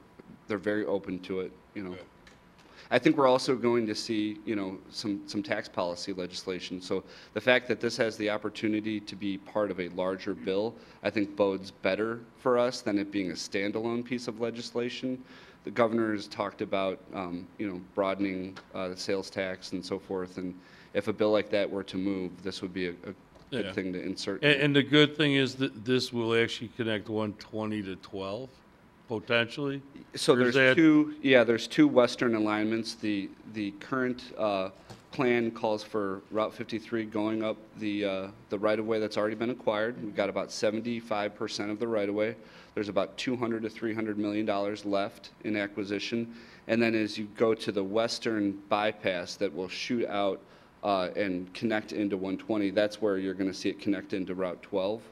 they're very open to it. You know, I think we're also going to see some tax policy legislation. So the fact that this has the opportunity to be part of a larger bill, I think bodes better for us than it being a standalone piece of legislation. The governor has talked about broadening the sales tax and so forth, and if a bill like that were to move, this would be a good thing to insert. And the good thing is that this will actually connect 120 to 12, potentially. So there's two western alignments. The current plan calls for Route 53 going up the right-of-way that's already been acquired. We've got about 75% of the right-of-way. There's about $200 to $300 million left in acquisition. And then as you go to the western bypass that will shoot out and connect into 120, that's where you're going to see it connect into Route 12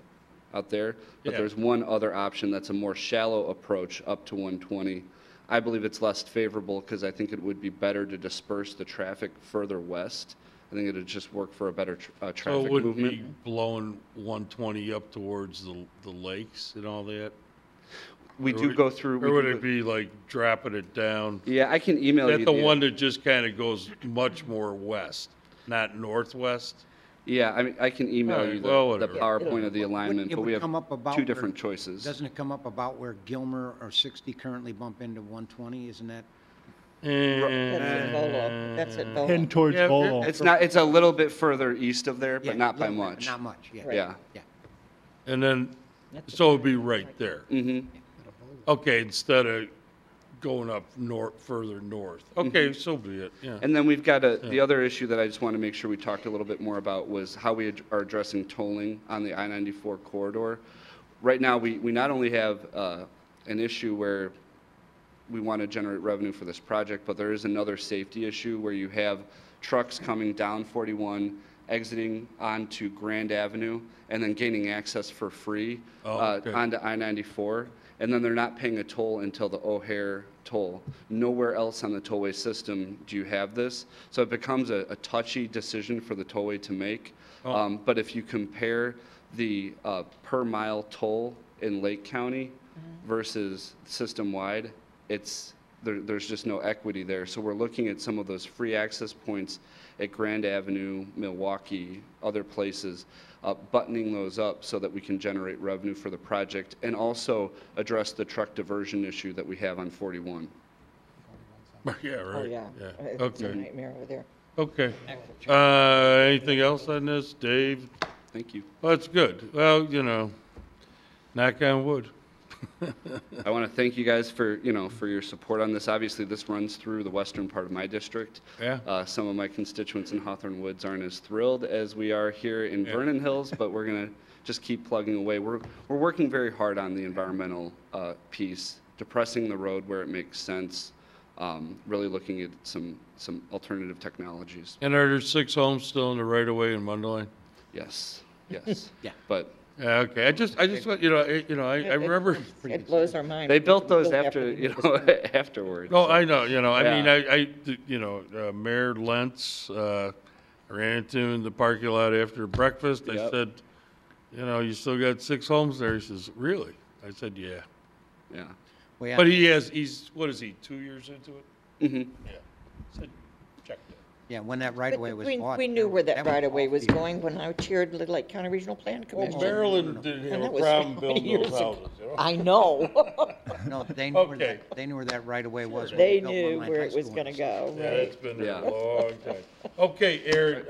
out there. But there's one other option that's a more shallow approach up to 120. I believe it's less favorable because I think it would be better to disperse the traffic further west. I think it would just work for a better traffic movement. So it wouldn't be blowing 120 up towards the lakes and all that? We do go through. Or would it be like dropping it down? Yeah, I can email you. Is that the one that just kind of goes much more west, not northwest? Yeah, I mean, I can email you the PowerPoint of the alignment, but we have two different choices. Doesn't it come up about where Gilmer or 60 currently bump into 120? Isn't that? That's at Volo. Heading towards Volo. It's not. It's a little bit further east of there, but not by much. Not much. Yeah. Yeah. Yeah. And then, so it'd be right there. Mm-hmm. Okay, instead of going up further north. Okay, so be it, yeah. And then we've got the other issue that I just want to make sure we talked a little bit more about was how we are addressing tolling on the I-94 corridor. Right now, we not only have an issue where we want to generate revenue for this project, but there is another safety issue where you have trucks coming down 41, exiting onto Grand Avenue, and then gaining access for free onto I-94. And then they're not paying a toll until the O'Hare toll. Nowhere else on the tollway system do you have this. So it becomes a touchy decision for the tollway to make. But if you compare the per mile toll in Lake County versus system-wide, there's just no equity there. So we're looking at some of those free access points at Grand Avenue, Milwaukee, other places, buttoning those up so that we can generate revenue for the project and also address the truck diversion issue that we have on 41. Yeah, right. Oh, yeah. It's a nightmare over there. Okay. Anything else on this, Dave? Thank you. Well, that's good. Well, knock on wood. I want to thank you guys for, for your support on this. Obviously, this runs through the western part of my district. Yeah. Some of my constituents in Hawthorn Woods aren't as thrilled as we are here in Vernon Hills, but we're going to just keep plugging away. We're working very hard on the environmental piece, depressing the road where it makes sense, really looking at some alternative technologies. And are there 6 homes still in the right-of-way in Mundelein? Yes, yes. Yeah. But Yeah, okay. I just want, I remember. It blows our mind. they built those People after, afterwards. No, so. I know, I Yeah. mean, Mayor Lentz, I ran into him in the parking lot after breakfast. I Yep. said, you still got 6 homes there? He says, really? I said, yeah. Yeah. Well, yeah. But he's, what is he, 2 years into it? Mm-hmm. Yeah. Said, checked it. Yeah, when that right-of-way was bought. We knew where that was right-of-way was all going when I chaired Little Lake County Regional Plan Well, Commission. Maryland didn't And have that a was problem 20 building years those ago. houses, I know. No, they knew where Okay. they knew where that right-of-way was. when They built knew Woodland where High it was School. gonna go, Yeah, right? it's been there Yeah. a long time. Okay, Aaron,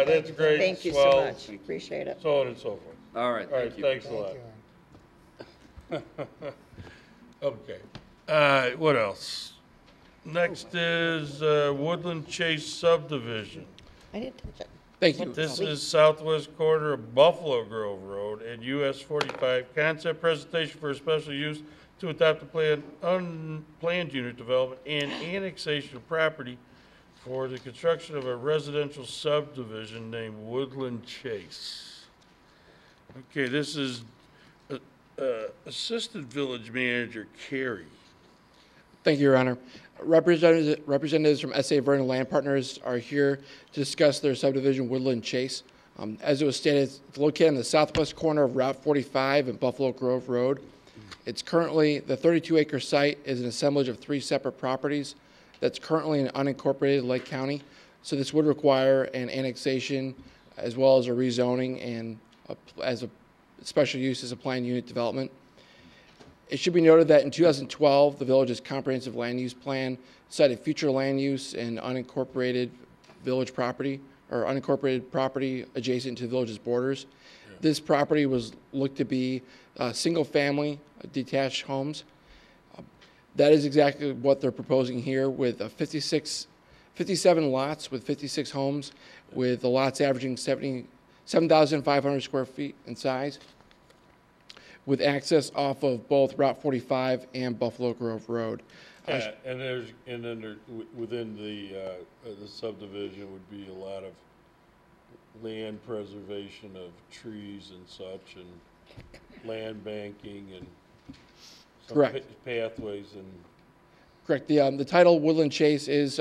that's great. Thank you so Swell, much. Appreciate it. So on and so forth. All right, All right, thank you. thanks a lot. Okay. What else? Next is Woodland Chase Subdivision. I didn't touch it. Thank you. This is southwest corner of Buffalo Grove Road and US 45. Concept presentation for a special use to adopt a unplanned unit development and annexation of property for the construction of a residential subdivision named Woodland Chase. Okay, this is Assistant Village Manager Carey. Thank you, Your Honor. Representatives from SA Vernon Land Partners are here to discuss their subdivision Woodland Chase. As it was stated, it's located on the southwest corner of Route 45 and Buffalo Grove Road. It's currently, the 32-acre site is an assemblage of 3 separate properties that's currently in unincorporated Lake County. So this would require an annexation as well as a rezoning and as a special use as a planned unit development. It should be noted that in 2012, the village's comprehensive land use plan cited future land use in unincorporated village property or unincorporated property adjacent to the village's borders. Yeah. This property was looked to be single-family detached homes. That is exactly what they're proposing here with 57 lots with 56 homes, with the lots averaging 7,500 square feet in size, with access off of both Route 45 and Buffalo Grove Road. Yeah, and then within the subdivision would be a lot of land preservation of trees and such, and land banking and some Correct. Pathways and. Correct. The title Woodland Chase is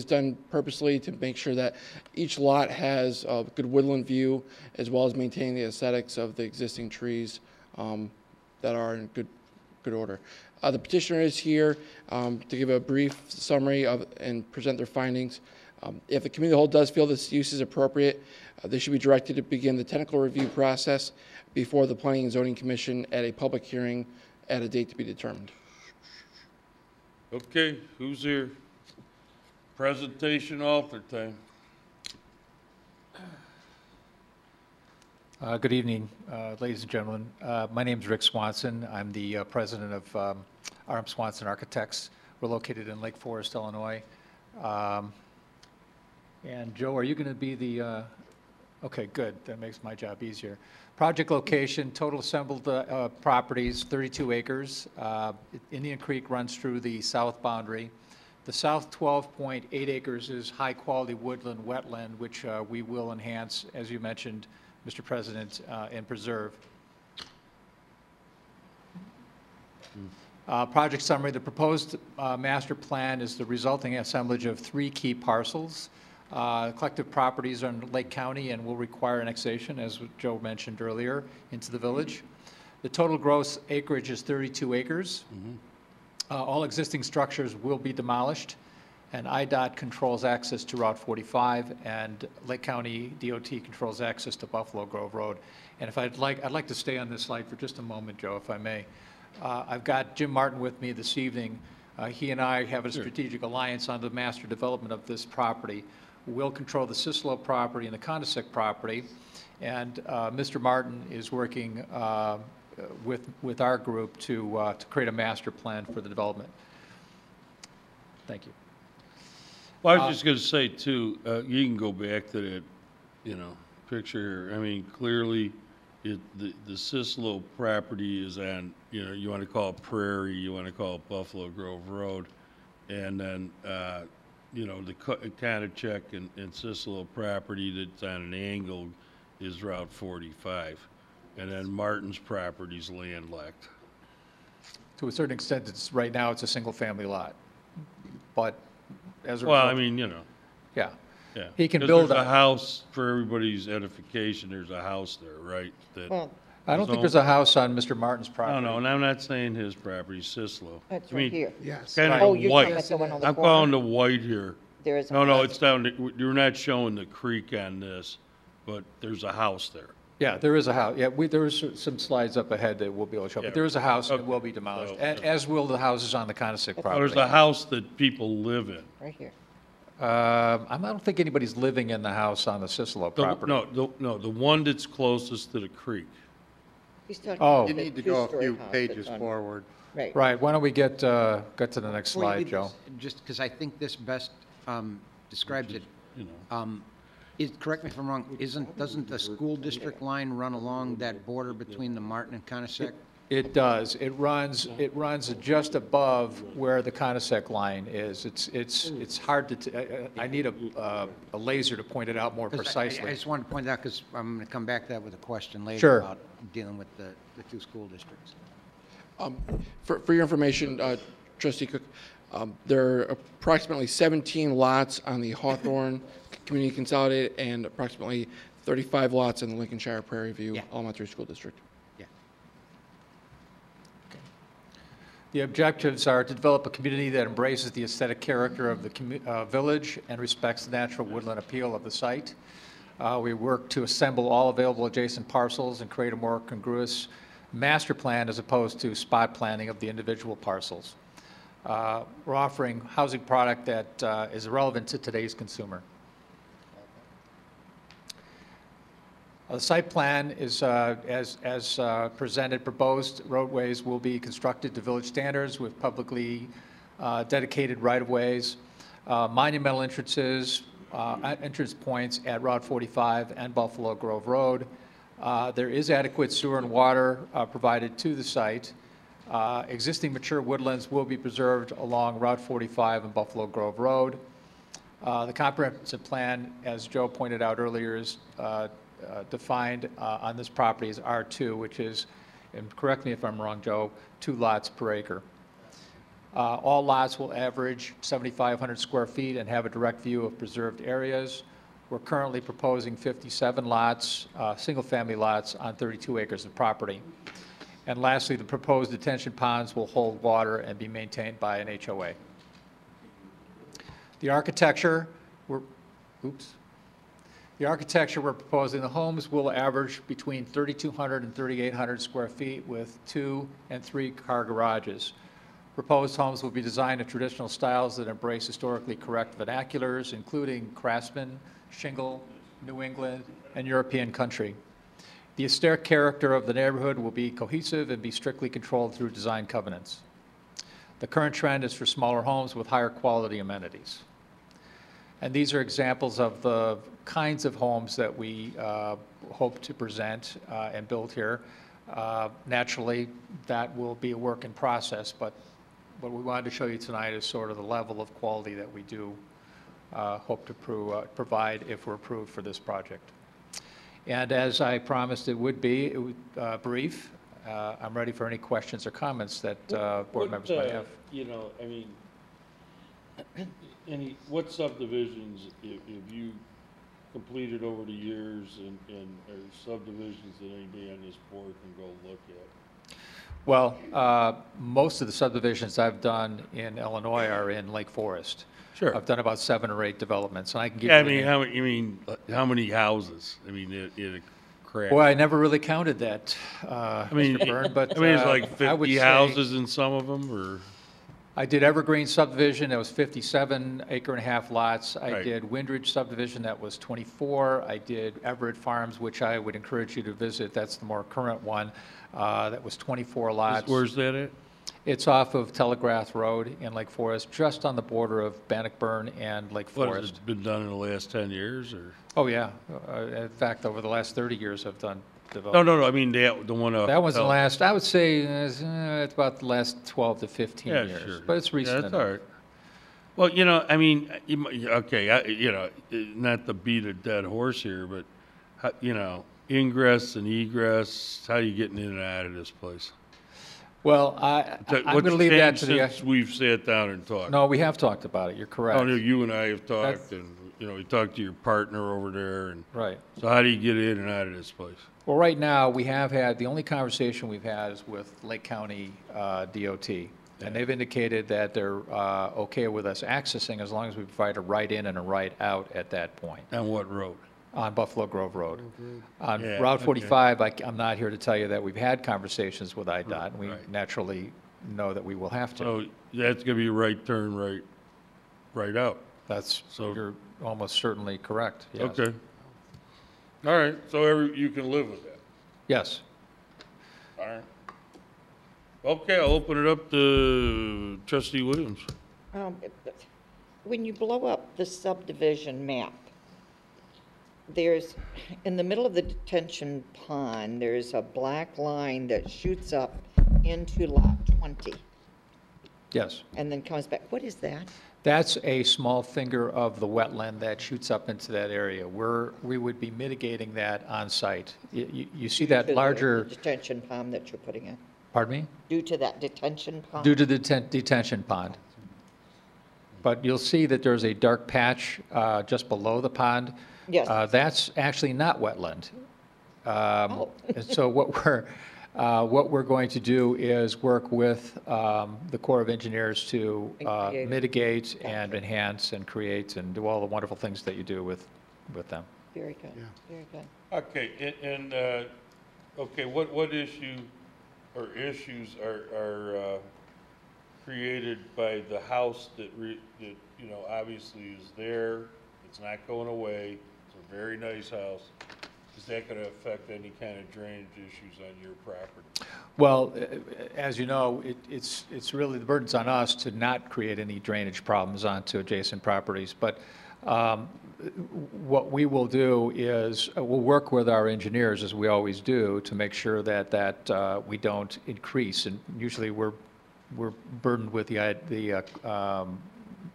done purposely to make sure that each lot has a good woodland view, as well as maintaining the aesthetics of the existing trees that are in good order. The petitioner is here to give a brief summary of and present their findings. If the committee of the whole does feel this use is appropriate, they should be directed to begin the technical review process before the Planning and Zoning Commission at a public hearing at a date to be determined. Okay, who's here? Presentation author time. Good evening, ladies and gentlemen. My name is Rick Swanson. I'm the president of RM Swanson Architects. We're located in Lake Forest, Illinois. And Joe, are you going to be the, okay, good. That makes my job easier. Project location, total assembled properties, 32 acres. Indian Creek runs through the south boundary. The south 12.8 acres is high-quality woodland wetland, which we will enhance, as you mentioned, Mr. President, and preserve. Project summary, the proposed master plan is the resulting assemblage of 3 key parcels. Collective properties are in Lake County and will require annexation, as Joe mentioned earlier, into the village. The total gross acreage is 32 acres. All existing structures will be demolished, and IDOT controls access to Route 45, and Lake County DOT controls access to Buffalo Grove Road. And if I'd like to stay on this slide for just a moment, Joe, if I may. I've got Jim Martin with me this evening. He and I have a strategic alliance on the master development of this property. We'll control the Cicelo property and the Condesic property, and Mr. Martin is working with our group to create a master plan for the development. Thank you. Well, I was just going to say too, you can go back to that, picture here. I mean, clearly, the Cicelo property is on, you want to call it Prairie, you want to call it Buffalo Grove Road, and then, the Conocheck and Cicelo property that's on an angle is Route 45, and then Martin's property's landlocked. To a certain extent, right now it's a single-family lot, but as a Well, result, I mean, yeah, yeah. he can 'Cause build there's a house, for everybody's edification, there's a house there, right? that Well, I don't think there's a house on Mr. Martin's No, property. no, and I'm not saying his property, Cicelo. It's I right mean, here. Yes. Kind Oh, of you're white. talking about the one on the I'm corner? calling the white here. There is a No, house. it's down, you're not showing the creek on this, but there's a house there. Yeah, there is a house. Yeah, there is some slides up ahead that we'll be able to show, Yeah. but there is a house and it Okay. will be demolished, So, as will the houses on the Conoceck Oh, property. there's a house that people live in. Right here. I don't think anybody's living in the house on the Cicelo property. No, the one that's closest to the creek. He's talking Oh. about You the need to go a two-story few house pages that's on- forward. Right. Right, why don't we get to the next Before you slide, leave Joe? this, just because I think this best describes it. You know. Correct me if I'm wrong, doesn't the school district line run along that border between the Martin and Conoceck? It does. It runs just above where the Conoceck line is. It's hard to, I need a laser to point it out more 'Cause precisely. I just wanted to point out, because I'm going to come back to that with a question later Sure. about dealing with the two school districts. For your information, Trustee Cook, there are approximately 17 lots on the Hawthorn Community Consolidated and approximately 35 lots in the Lincolnshire Prairie View Elementary School District. The objectives are to develop a community that embraces the aesthetic character of the village and respects the natural woodland appeal of the site. We work to assemble all available adjacent parcels and create a more congruous master plan as opposed to spot planning of the individual parcels. We're offering housing product that is relevant to today's consumer. The site plan is, as presented, proposed roadways will be constructed to village standards with publicly dedicated right-of-ways, monumental entrances, entrance points at Route 45 and Buffalo Grove Road. There is adequate sewer and water provided to the site. Existing mature woodlands will be preserved along Route 45 and Buffalo Grove Road. The comprehensive plan, as Joe pointed out earlier, is defined on this property as R2, which is, and correct me if I'm wrong, Joe, 2 lots per acre. All lots will average 7,500 square feet and have a direct view of preserved areas. We're currently proposing 57 lots, single-family lots on 32 acres of property. And lastly, the proposed detention ponds will hold water and be maintained by an HOA. The architecture, we're proposing, the homes will average between 3,200 and 3,800 square feet with 2 and 3 car garages. Proposed homes will be designed in traditional styles that embrace historically correct vernaculars, including Craftsman, Shingle, New England, and European country. The aesthetic character of the neighborhood will be cohesive and be strictly controlled through design covenants. The current trend is for smaller homes with higher quality amenities. And these are examples of the kinds of homes that we hope to present and build here. Naturally, that will be a work in process, but what we wanted to show you tonight is sort of the level of quality that we do hope to provide if we're approved for this project. And as I promised it would be, brief. I'm ready for any questions or comments that board members might have. What subdivisions have you completed over the years and or subdivisions that anybody on this board can go look at? Well, most of the subdivisions I've done in Illinois are in Lake Forest. Sure. I've done about 7 or 8 developments, and I can give Yeah, you how many houses? In a crack. Well, I never really counted that, Mr. Byrne, but it's like I would 50 say- houses in some of them, or? I did Evergreen Subdivision, that was 57 acre and a half lots. I Right. did Windridge Subdivision, that was 24. I did Everett Farms, which I would encourage you to visit. That's the more current one. That was 24 lots. Where's that at? It's off of Telegraph Road in Lake Forest, just on the border of Bannockburn and Lake What, Forest. has it been done in the last 10 years, or? Oh, yeah. In fact, over the last 30 years, I've done No, development. no, no, I mean, the one up. That was the last, I would say, it's about the last 12 to 15 Yeah, years. sure. But it's Yeah, recent that's enough. all right. Well, you know, I mean, okay, not to beat a dead horse here, but, you know, ingress and egress, how are you getting in and out of this place? Well, I'm going What's to leave that changed to the... since we've sat down and talked? No, we have talked about it. You're correct. Oh, no, you and I have That's- talked, and, you know, we talked to your partner over there, and. Right. So how do you get in and out of this place? Well, right now, we have had, the only conversation we've had is with Lake County DOT. And they've indicated that they're okay with us accessing as long as we provide a right in and a right out at that point. On what road? On Buffalo Grove Road. On Yeah, Route okay. 45, I'm not here to tell you that we've had conversations with IDOT, and we Right. naturally know that we will have to. So that's gonna be a right turn, right out. That's, So- you're almost certainly correct, yes. Okay. All right, so you can live with that. Yes. All right. Okay, I'll open it up to trustee Williams. When you blow up the subdivision map, there's, in the middle of the detention pond, there's a black line that shoots up into lot 20 Yes. and then comes back. What is that? That's a small finger of the wetland that shoots up into that area. We would be mitigating that on site. You see that To the larger, detention pond that you're putting in? pardon me? Due to that detention pond? Due to the detention pond. But you'll see that there's a dark patch just below the pond. Yes. That's actually not wetland. Oh. And so what we're going to do is work with the Corps of Engineers to create. mitigate and enhance and create and do all the wonderful things that you do with them. Very good, very good. Okay, okay, what issue or issues are created by the house that, you know, obviously is there, it's not going away, it's a very nice house. Is that going to affect any kind of drainage issues on your property? Well, as you know, it's really, the burden's on us to not create any drainage problems onto adjacent properties. But what we will do is we'll work with our engineers, as we always do, to make sure that we don't increase. And usually we're burdened with the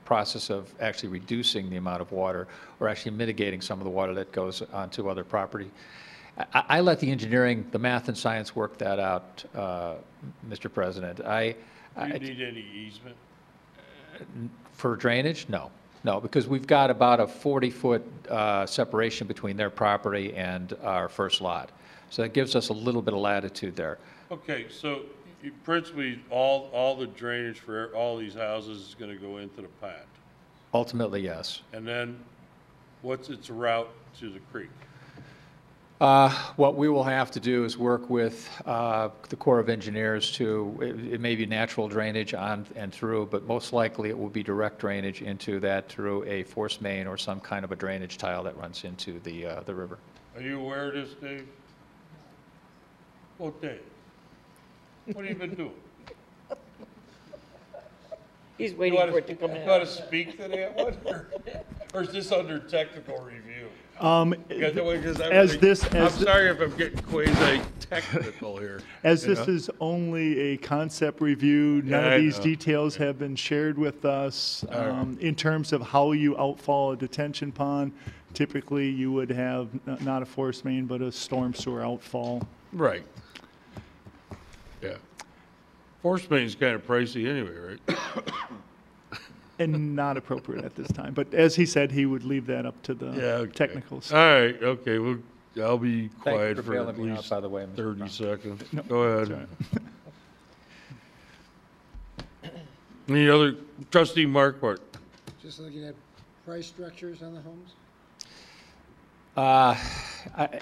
process of actually reducing the amount of water or actually mitigating some of the water that goes onto other property. I let the engineering, the math and science work that out, Mr. President. Do you need any easement? For drainage? No. No, because we've got about a 40-foot separation between their property and our first lot. So that gives us a little bit of latitude there. Okay, so principally, all the drainage for all these houses is going to go into the pond. Ultimately, yes. And then what's its route to the creek? What we will have to do is work with the Corps of Engineers to, it may be natural drainage on and through, but most likely it will be direct drainage into that through a force main or some kind of a drainage tile that runs into the river. Are you aware of this, Dave? Well, Dave, what have you been doing? He's waiting for it to come in. You want to speak to that one? Or is this under technical review? As I'm sorry if I'm getting quasi-technical here. As this is only a concept review, none Yeah, of these I know. details have been shared with us. In terms of how you outfall a detention pond, typically you would have not a force main, but a storm sewer outfall. Right. Yeah. Force main's kind of pricey anyway, right? And not appropriate at this time. But as he said, he would leave that up to the technicals. All right, okay, well, I'll be Thank you quiet for for bailing at me out, least by the way, Mr. 30 Brown. seconds. No, Go that's ahead. all Any other, trustee Markwart? Just looking at price structures on the homes?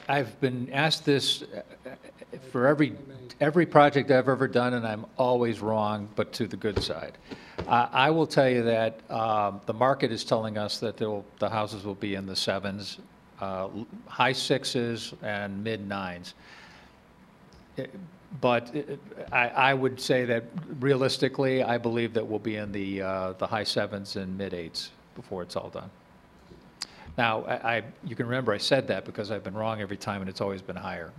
I've been asked this for every project I've ever done, and I'm always wrong, but to the good side. I will tell you that the market is telling us that the houses will be in the 7s, high 6s, and mid 9s. But I would say that realistically, I believe that we'll be in the high 7s and mid 8s before it's all done. Now, you can remember I said that because I've been wrong every time, and it's always been higher.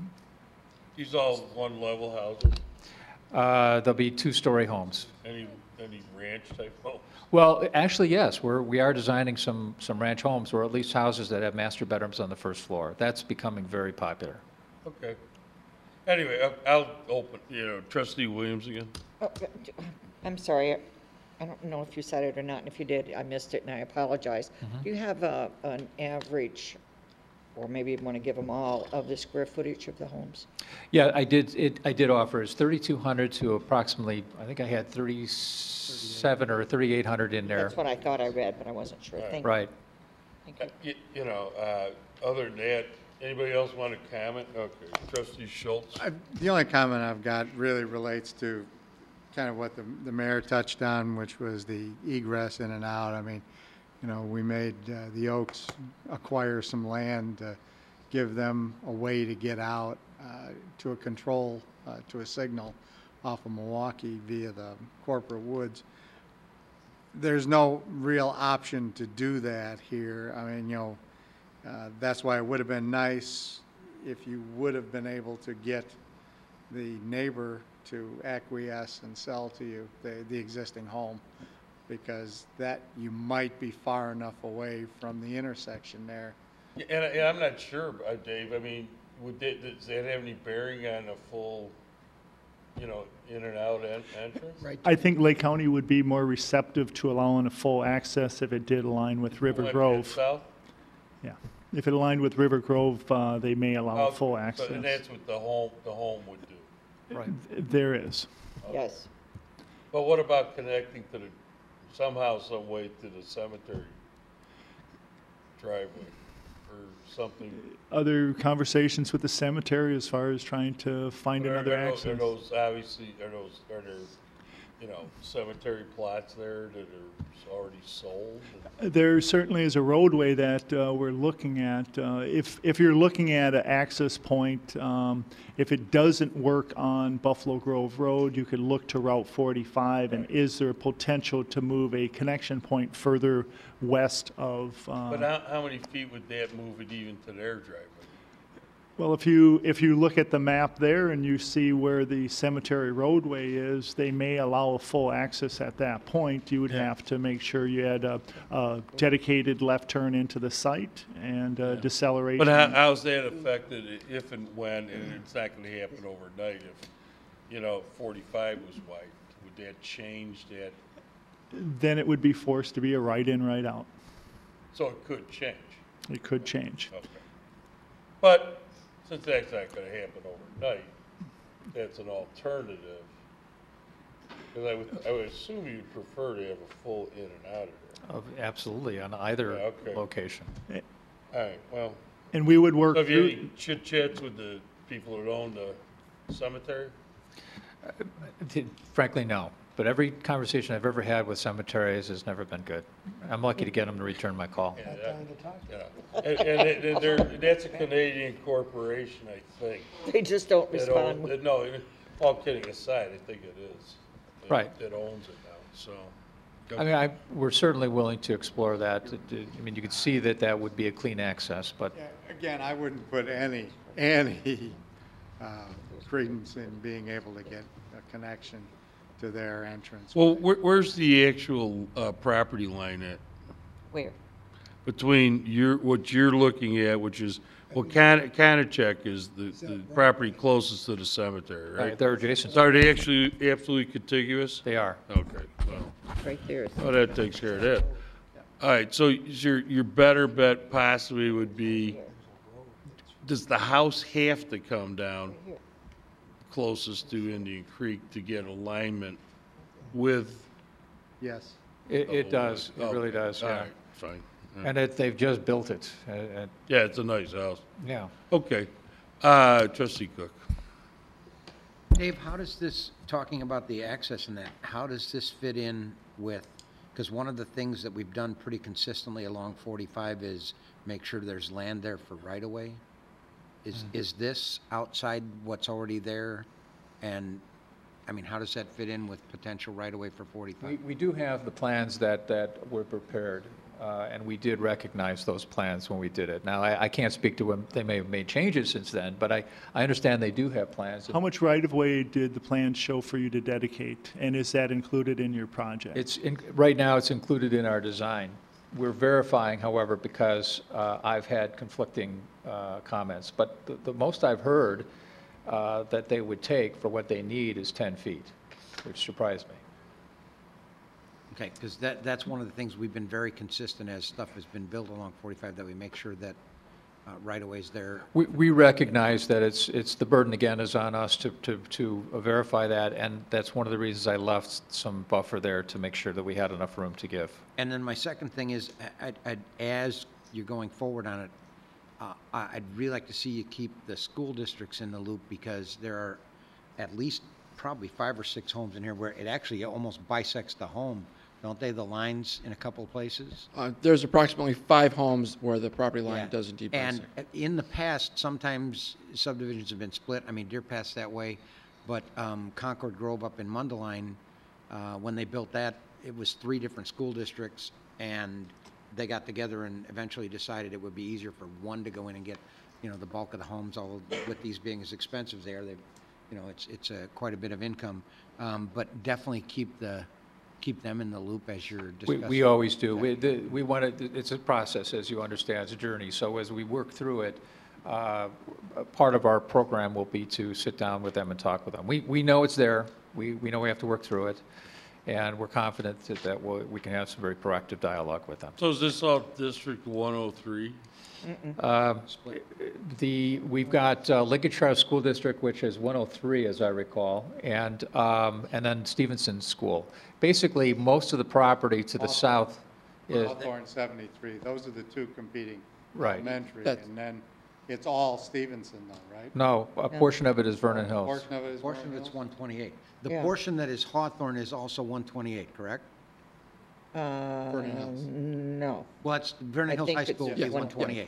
These all one-level houses? There'll be 2-story homes. Any ranch type homes? Well, actually, yes. We are designing some ranch homes, or at least houses that have master bedrooms on the first floor. That's becoming very popular. Okay. Anyway, I'll open, Trustee Williams again. Oh, I'm sorry. I don't know if you said it or not, and if you did, I missed it, and I apologize. Do you have an average, or maybe you want to give them all, of the square footage of the homes? Yeah, I did offer. It's 3,200 to approximately, I think I had 3,700 or 3,800 in there. That's what I thought I read, but I wasn't sure. Thank you. Right. Thank you. Other than that, anybody else want to comment? Okay, Trustee Schultz. The only comment I've got really relates to kind of what the mayor touched on, which was the egress in and out. I mean, we made the Oaks acquire some land to give them a way to get out to a control, to a signal off of Milwaukee via the corporate woods. There's no real option to do that here. I mean, that's why it would have been nice if you would have been able to get the neighbor to acquiesce and sell to you the existing home, because that you might be far enough away from the intersection there. And I'm not sure, Dave. I mean, does that have any bearing on a full, in and out entrance? Right. I think Lake County would be more receptive to allowing a full access if it did align with River Grove. South? Yeah. If it aligned with River Grove, they may allow full access. And that's what the home would do. Right. There is. Yes. But what about connecting to somehow, some way to the cemetery driveway or something? Other conversations with the cemetery as far as trying to find another access? Are there, cemetery plots there that are already sold? There certainly is a roadway that we're looking at. If you're looking at an access point, if it doesn't work on Buffalo Grove Road, you could look to Route 45, and is there potential to move a connection point further west of? But how many feet would that move it even to their driveway? Well, if you look at the map there and you see where the cemetery roadway is, they may allow a full access at that point. You would have to make sure you had a dedicated left turn into the site and deceleration. But how's that affected if and when, and it's not going to happen overnight, if, 45 was wide, would that change that? Then it would be forced to be a right in, right out. So it could change? It could change. Okay. But since that's not going to happen overnight, that's an alternative. Because I would assume you'd prefer to have a full in and out of there. Absolutely, on either location. All right, well. And we would work So have you through. any chit-chats with the people that own the cemetery? Frankly, no. But every conversation I've ever had with cemeteries has never been good. I'm lucky to get them to return my call. And that's a Canadian corporation, I think. They just don't respond. No, all kidding aside, I think it is. Right. That owns it now, so. I mean, we're certainly willing to explore that. I mean, you could see that would be a clean access, but. Yeah, again, I wouldn't put any credence in being able to get a connection to their entrance. Well, where's the actual property line at? Where? Between what you're looking at, which is, well, Kanachek is the property closest to the cemetery, right? They're adjacent. So are they actually absolutely contiguous? They are. Okay, well. Right there. Oh, that takes care of that. All right, so your better bet possibly would be, does the house have to come down closest to Indian Creek to get alignment with? Yes. It does. It really does, All yeah. right, fine. And they've just built it. Yeah, it's a nice house. Yeah. Okay. Trustee Cook. Dave, how does this, talking about the access and that, how does this fit in with, because one of the things that we've done pretty consistently along 45 is make sure there's land there for right-of-way. Is this outside what's already there? And, I mean, how does that fit in with potential right-of-way for 45? We do have the plans that were prepared, and we did recognize those plans when we did it. Now, I can't speak to when they may have made changes since then, but I understand they do have plans. How much right-of-way did the plan show for you to dedicate, and is that included in your project? Right now, it's included in our design. We're verifying, however, because I've had conflicting comments, but the most I've heard that they would take for what they need is 10 feet, which surprised me. Okay, because that's one of the things we've been very consistent as stuff has been built along 45, that we make sure that right-of-ways there. We recognize that it's the burden again is on us to verify that, and that's one of the reasons I left some buffer there to make sure that we had enough room to give. And then my second thing is, as you're going forward on it, I'd really like to see you keep the school districts in the loop, because there are at least probably 5 or 6 homes in here where it actually almost bisects the home, don't they, the lines in a couple of places? There's approximately 5 homes where the property line doesn't deep And in the past, sometimes subdivisions have been split. I mean, Deer Path's that way, but Concord Grove up in Mundelein, when they built that, it was 3 different school districts, and they got together and eventually decided it would be easier for one to go in and get, the bulk of the homes. Although with these being as expensive as they are, it's quite a bit of income. But definitely keep them in the loop as you're discussing. We always do. We want to. It's a process, as you understand. It's a journey. So as we work through it, part of our program will be to sit down with them and talk with them. We know it's there. We know we have to work through it. And we're confident that we can have some very proactive dialogue with them. So is this all District 103? We've got Lincoln Shire School District, which is 103, as I recall, and then Stevenson School. Basically, most of the property to the south is Hawthorn 73. Those are the 2 competing elementary, That's, and then it's all Stevenson, though, right? No, a portion of it is Vernon Hills. Portion of it is Portion of it's 128. The portion that is Hawthorn is also 128, correct? Vernon Hills. No. Well, it's Vernon Hills High School is 128. Yeah.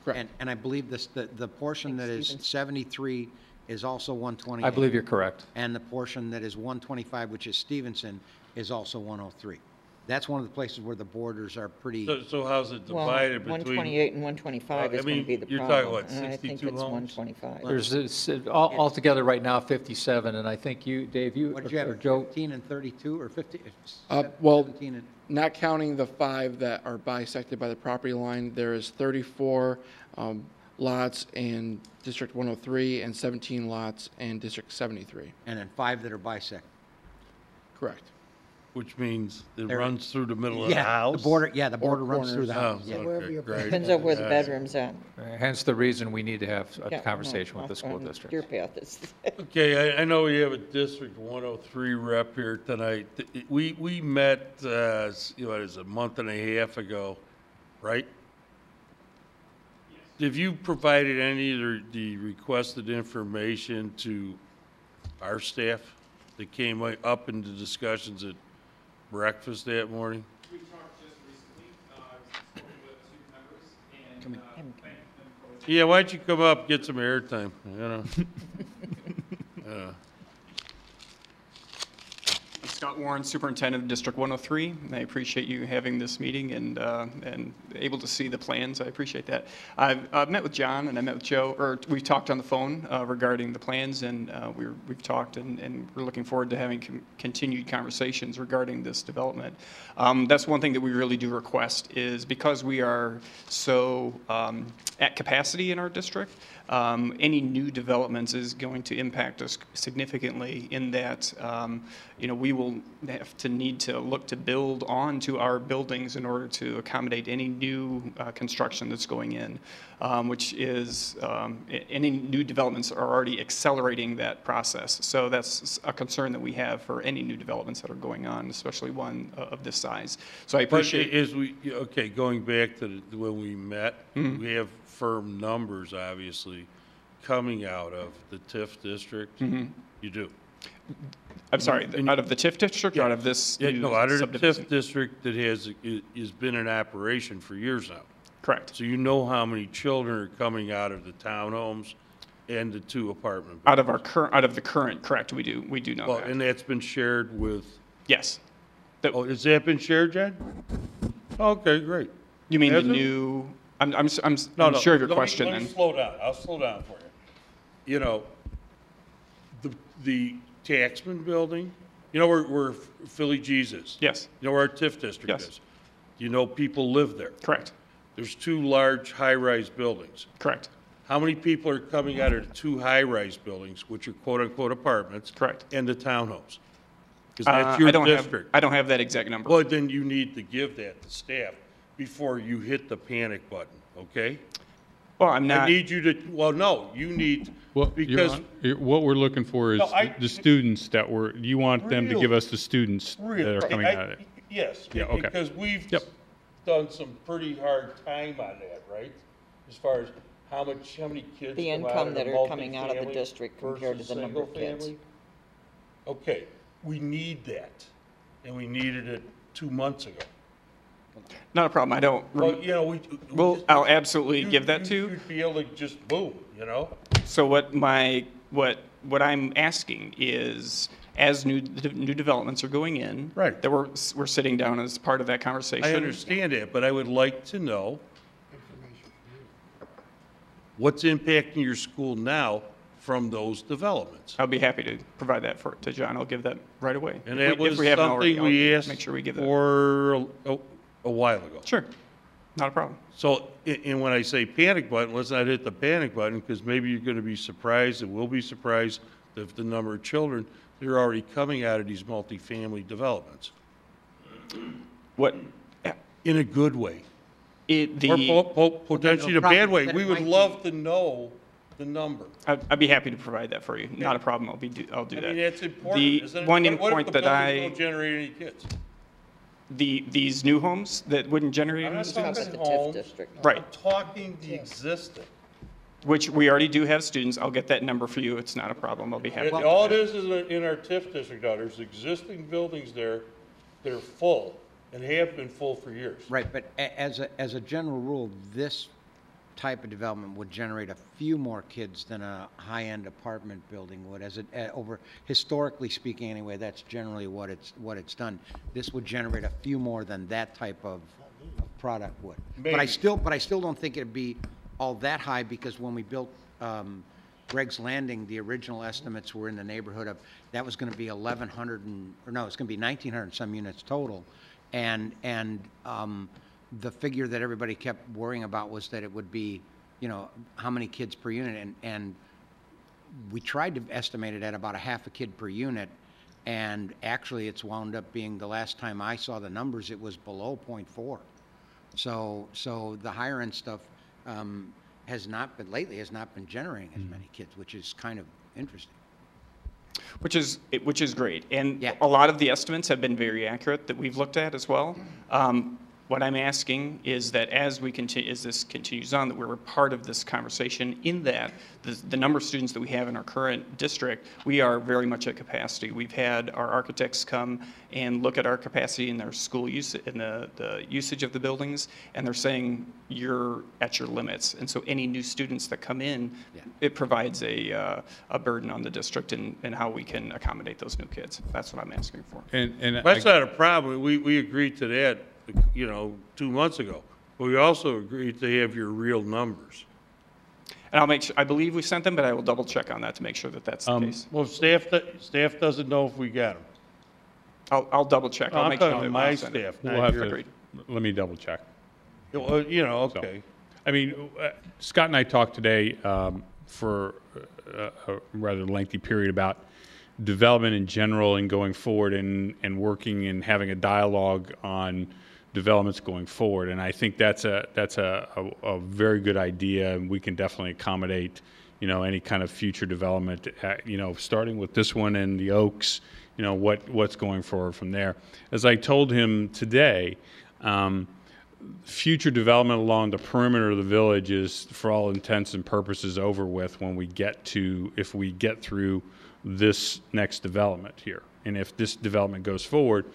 Correct. And I believe the portion that is 73 is also 128. I believe you're correct. And the portion that is 125, which is Stevenson, is also 103. That's one of the places where the borders are pretty. So how's it divided between? 128 and 125 is going to be the you're problem. talking about I think 62 it's homes? 125. There's altogether right now 57, and I think you, Dave, What did you have, or Joe? 15 and 32 or 50? Well, 17 and, not counting the 5 that are bisected by the property line, there is 34 lots in District 103 and 17 lots in District 73. and then 5 that are bisect. Correct. Which means it There- runs through the middle of the house? The border, the border runs through the corners. house. Oh, Yeah. okay, great. Depends on where the bedroom's at. Hence the reason we need to have a Yeah, conversation no, with the school on district. Deer Path is. Okay, I know we have a District 103 rep here tonight. We met, it was a month and a half ago, right? Have you provided any of the requested information to our staff that came up in the discussions at breakfast that morning? We talked just recently, spoken with 2 members, and Yeah, why don't you come up, get some airtime, Scott Warren, Superintendent of District 103. I appreciate you having this meeting and able to see the plans. I appreciate that. I've met with John and I met with Joe, or we talked on the phone regarding the plans, and we've talked and we're looking forward to having continued conversations regarding this development. That's one thing that we really do request is because we are so at capacity in our district, any new developments is going to impact us significantly in that, we will have to need to look to build onto our buildings in order to accommodate any new construction that's going in, which is, any new developments are already accelerating that process. So that's a concern that we have for any new developments that are going on, especially one of this size. So I appreciate. Going back to when we met, we have firm numbers, obviously, coming out of the TIF district. You do. I'm sorry, out of the TIF district or out of this new No, out of the subdivision? TIF district that has been in operation for years now. Correct. So you know how many children are coming out of the townhomes and the 2 apartment buildings. Out of the current, correct, we do know Well, that. and that's been shared with, Yes. oh, has that been shared, Jen? Okay, great. You mean the Has it? new, I'm No, sure of your let question me then. slow down. I'll slow down for you. You know, the Taxman building, you know where Philly Jesus? Yes. You know where our TIF district Yes. is? You know people live there. Correct. There's 2 large high-rise buildings. Correct. How many people are coming out of the 2 high-rise buildings, which are quote-unquote apartments? Correct. And the townhomes? Because that's your district. I don't have that exact number. Well, then you need to give that to staff before you hit the panic button, okay? Well, I'm not. I need you to, well, no, you need, Well, because, what we're looking for is No, the students that you want them to give Really? us the students that are coming out of it. Yes, Yeah, okay. because we've Yep. done some pretty hard time on that, right? As far as how many kids The come out income of that the are coming out of the multifamily district compared to versus the number of kids. single-family. Okay, we need that, and we needed it 2 months ago. Not a problem. I don't. Well, you know, Well, I'll absolutely give that to you. You'd be able to just boom, you know? So what I'm asking is, as new developments are going in, Right. that we're sitting down as part of that conversation. I understand that, but I would like to know what's impacting your school now from those developments. I'll be happy to provide that to John. I'll give that right away. And If that was haven't already, something we I'll asked make sure we give that. for a while ago. Sure, not a problem. So, and when I say panic button, let's not hit the panic button, because maybe you're gonna be surprised, and we'll be surprised if the number of children that are already coming out of these multifamily developments. What? In a good way. The Or potentially in a bad way. that We it would might love to know the number. I'd be happy to provide that for you. Not a problem. I'll do I that. mean, that's important, The isn't it? one What if point the that buildings don't generate any kids? these new homes that wouldn't generate I'm any not students, talking homes. right? I'm talking the existing. Which we already do have students. I'll get that number for you. It's not a problem. I'll be happy. All it is in our TIF district now, there's existing buildings there that are full and have been full for years. Right, but as a general rule, this type of development would generate a few more kids than a high-end apartment building would. Historically speaking, anyway, that's generally what it's done. This would generate a few more than that type of product would. Maybe. But I still don't think it'd be all that high, because when we built Greg's Landing, the original estimates were in the neighborhood of, that was going to be 1,100 it's going to be 1,900 some units total. And the figure that everybody kept worrying about was that it would be, how many kids per unit, and we tried to estimate it at about a half a kid per unit, and actually it's wound up being, the last time I saw the numbers, it was below 0.4. So the higher end stuff has not been generating as many kids, which is kind of interesting. Which is great. And a lot of the estimates have been very accurate that we've looked at as well. What I'm asking is that as this continues on, that we're a part of this conversation, in that the number of students that we have in our current district, we are very much at capacity. We've had our architects come and look at our capacity in their school use, in the usage of the buildings, and they're saying you're at your limits. And so any new students that come in, it provides a burden on the district and how we can accommodate those new kids. That's what I'm asking for. And That's not a problem. We agreed to that, 2 months ago. But we also agreed to have your real numbers. And I'll make sure, I believe we sent them, but I will double check on that to make sure that that's the case. Well, staff doesn't know if we got them. I'll double check. I'll make sure that my I'll send it. staff, We'll not have yours. let me double check. Well, okay. I mean, Scott and I talked today for a rather lengthy period about development in general and going forward, and working and having a dialogue on developments going forward. And I think that's a very good idea, and we can definitely accommodate any kind of future development. Starting with this one and the Oaks. What's going forward from there. As I told him today, future development along the perimeter of the village is, for all intents and purposes, over with when we get to, if we get through this next development here. And if this development goes forward,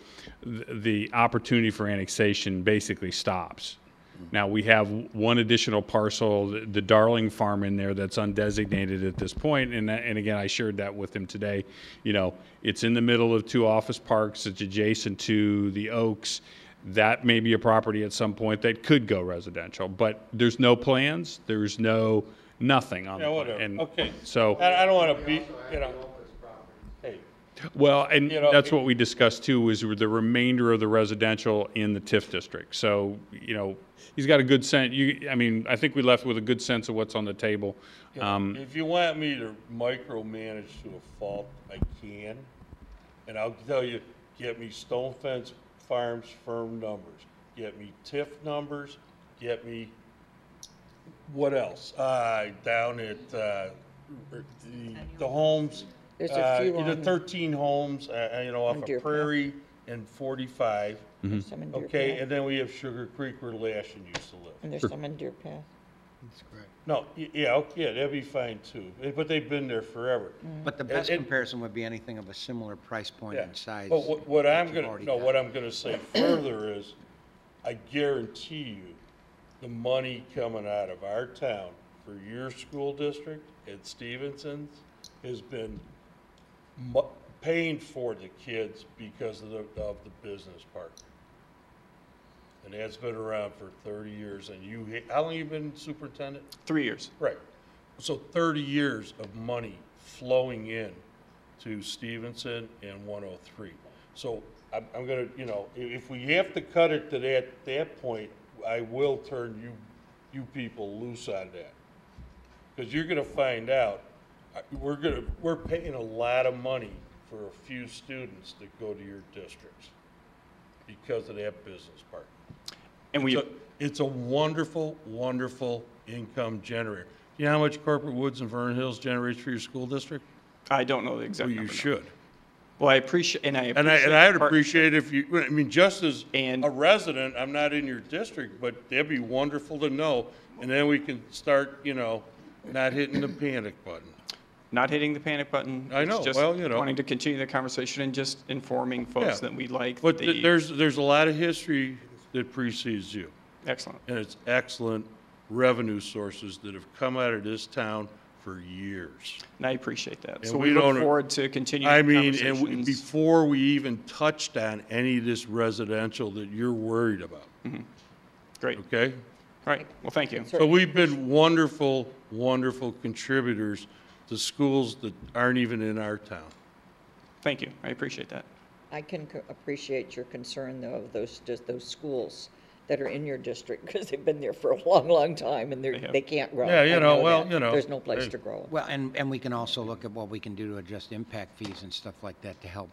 the opportunity for annexation basically stops. Now, we have one additional parcel, the Darling Farm in there, that's undesignated at this point, and again, I shared that with him today. You know, it's in the middle of 2 office parks, it's adjacent to the Oaks. That may be a property at some point that could go residential, but there's no plans, there's no, nothing on the plan. Whatever, And okay. so, I don't want to be, you know, hey. well, and You know, that's what we discussed too, is the remainder of the residential in the TIF district. So, you know, he's got a good sense, I mean, I think we left with a good sense of what's on the table. If you want me to micromanage to a fault, I can. And I'll tell you, get me Stone Fence Farms firm numbers. Get me TIF numbers. Get me, what else? Down at the homes. There's a few the on 13 homes, you know, off Deer of Path. Prairie and 45. There's some in Deer Okay, Path. and then we have Sugar Creek where Lashin used to live. And there's some in Deer Path. That's correct. No, yeah, okay, that'd be fine too, but they've been there forever. But the best comparison would be anything of a similar price point Yeah. and size. But what I'm you've gonna, already no, got. what I'm gonna say further is, I guarantee you, the money coming out of our town for your school district at Stevenson's has been paying for the kids because of the business park. And that's been around for 30 years, and how long you been superintendent? 3 years. Right. So 30 years of money flowing in to Stevenson and 103. So I'm gonna, you know, if we have to cut it to that point, I will turn you people loose on that. Because you're gonna find out, we're paying a lot of money for a few students that go to your districts because of that business park. And it's a wonderful, wonderful income generator. You know how much Corporate Woods and Vernon Hills generates for your school district? I don't know the exact Well, number. you should. Well, I appreciate, and And I'd appreciate if you, I mean, just as a resident, I'm not in your district, but that'd be wonderful to know. And then we can start, you know, not hitting the panic button. Not hitting the panic button. I know, It's just well, you know. wanting to continue the conversation and just informing folks Yeah. that we like But the. there's a lot of history that precedes you. Excellent. And it's excellent revenue sources that have come out of this town for years. And I appreciate that. And So we look don't- forward to continuing I the mean, conversations. before we even touched on any of this residential that you're worried about. Great. Okay? All right. Well, thank you. So we've been wonderful, wonderful contributors to schools that aren't even in our town. Thank you. I appreciate that. I can appreciate your concern, though, of those schools that are in your district, because they've been there for a long, long time, and they can't grow. Yeah, you I know, that. well, you know, There's no place hey. to grow. Well, and we can also look at what we can do to adjust impact fees and stuff like that to help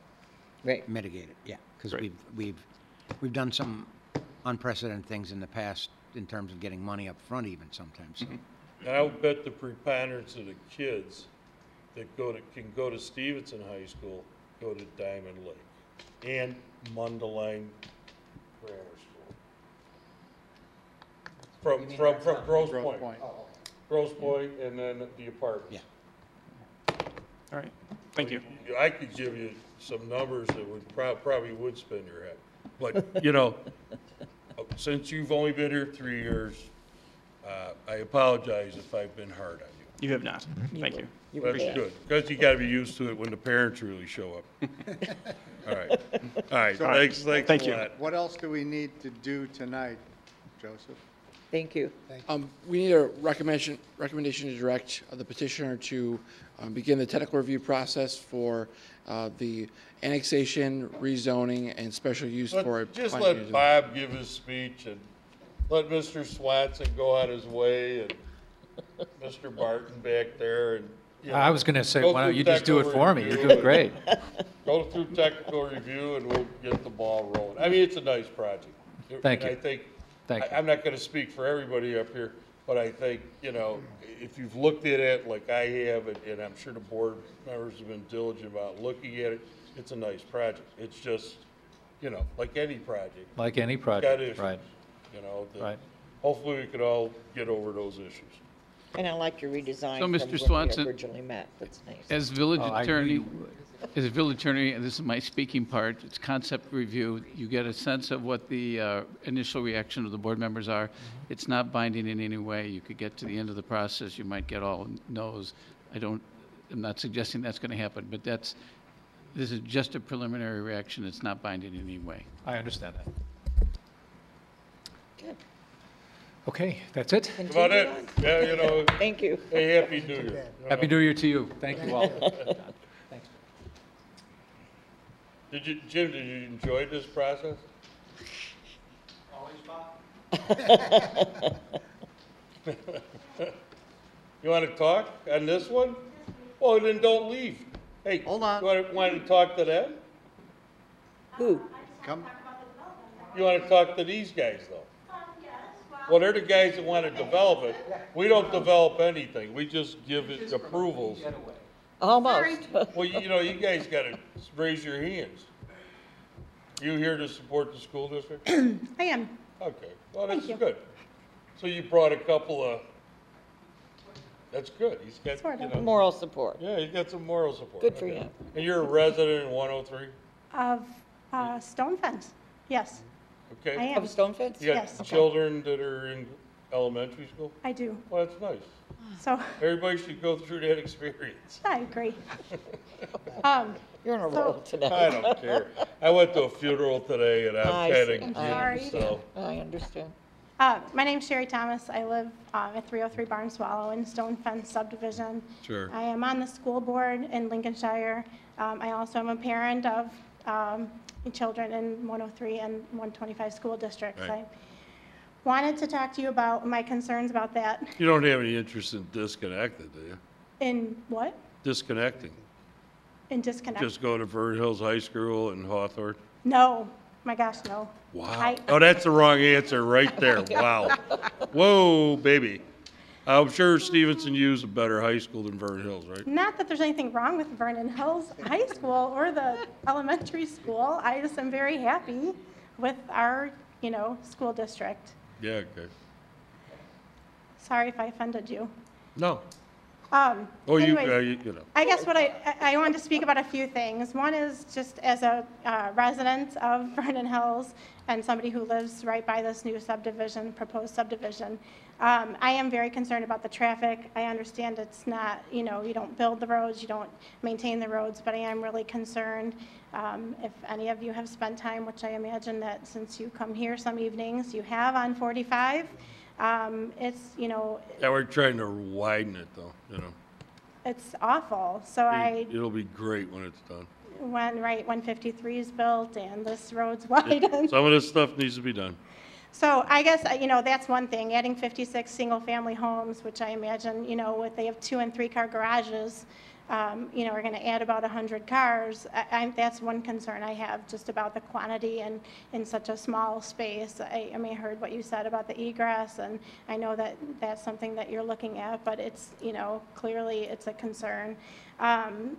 mitigate it, yeah. Because we've done some unprecedented things in the past in terms of getting money up front even sometimes. So. And I'll bet the preponderance of the kids that can go to Stevenson High School go to Diamond Lake and Mundelein Grammar School. From Grosse Pointe. Grosse Pointe and then the apartments. Yeah. All right. Thank you. I could give you some numbers that would probably would spin your head. But, you know, since you've only been here 3 years, I apologize if I've been hard on you. You have not. Thank you. That's good, because you gotta be used to it when the parents really show up. All right, thanks Thank a you. lot. What else do we need to do tonight, Joseph? Thank you. We need a recommendation to direct the petitioner to begin the technical review process for the annexation, rezoning, and special use for a Just planned let unit. Bob give his speech and let Mr. Swanson go on his way and Mr. Barton back there and. You know, I was going to say, go why don't through you just do it technical for me? review. You're doing great. Go through technical review and we'll get the ball rolling. I mean, it's a nice project. Thank And you. I think, Thank you. I'm not gonna speak for everybody up here, but I think, you know, if you've looked at it like I have, and I'm sure the board members have been diligent about looking at it, it's a nice project. It's just, you know, like any project. Like any got project, issues. right. you know, that Right. hopefully we could all get over those issues. And I like your redesign So, from Mr. when Swanson, we originally met. That's nice. As village Oh, I knew attorney, you would. as a village attorney, and this is my speaking part, it's concept review. You get a sense of what the initial reaction of the board members are. Mm-hmm. It's not binding in any way. You could get to the end of the process, you might get all no's. I'm not suggesting that's going to happen, but this is just a preliminary reaction. It's not binding in any way. I understand that. Good. Okay, that's it. That's about it. Yeah, you know. Thank you. Hey, Happy New Year. Happy New Year to you. Thank you all. Thanks. Jim, did you enjoy this process? You want to talk on this one? Well, then don't leave. Hey, Hold on. You want to talk to them? Who? Come. You want to talk to these guys, though? Well, they're the guys that want to develop it. We don't develop anything. We just give it approvals. Almost. Well, you know, you guys got to raise your hands. You here to support the school district? I am. Okay, well, that's Thank you. good. So you brought a couple of, that's good. He's got, Sort you of. know. Moral support. Yeah, you got some moral support. Good for Okay. you. And you're a resident in 103? Of Stone Fence, yes, Okay. I am. Of Stone Fence? You got Yes. children that are in elementary school? I do. Well, that's nice. So, Everybody should go through that experience. I agree. You're on a So- roll today. I don't care. I went to a funeral today and I'm I kind see. of, sorry. so. I understand. My name's Sherry Thomas. I live at 303 Barn Swallow in Stone Fence Subdivision. Sure. I am on the school board in Lincolnshire. I also am a parent of children in 103 and 125 school districts. Right. I wanted to talk to you about my concerns about that. You don't have any interest in disconnecting, do you? In what? Disconnecting? In disconnect? Just go to Vernon Hills High School and Hawthorn? No, my gosh, no. Wow. Oh, that's the wrong answer right there. Wow. Whoa, baby. I'm sure Stevenson used a better high school than Vernon Hills, right? Not that there's anything wrong with Vernon Hills High School or the elementary school. I just am very happy with our, school district. Yeah, okay. Sorry if I offended you. No. Oh, You know. I guess what I wanted to speak about a few things. One is just as a resident of Vernon Hills and somebody who lives right by this new subdivision, proposed subdivision, I am very concerned about the traffic. I understand it's not, you don't build the roads, you don't maintain the roads, but I am really concerned. If any of you have spent time, which I imagine that since you come here some evenings, you have on 45, it's, Yeah, we're trying to widen it though, it's awful. So It'll be great when it's done. when 53 is built and this road's widened. Some of this stuff needs to be done. So I guess, that's one thing, adding 56 single-family homes, which I imagine, if they have 2- and 3-car garages, are going to add about 100 cars. That's one concern I have, just about the quantity and in such a small space. I heard what you said about the egress, and I know that that's something that you're looking at, but it's, clearly it's a concern. And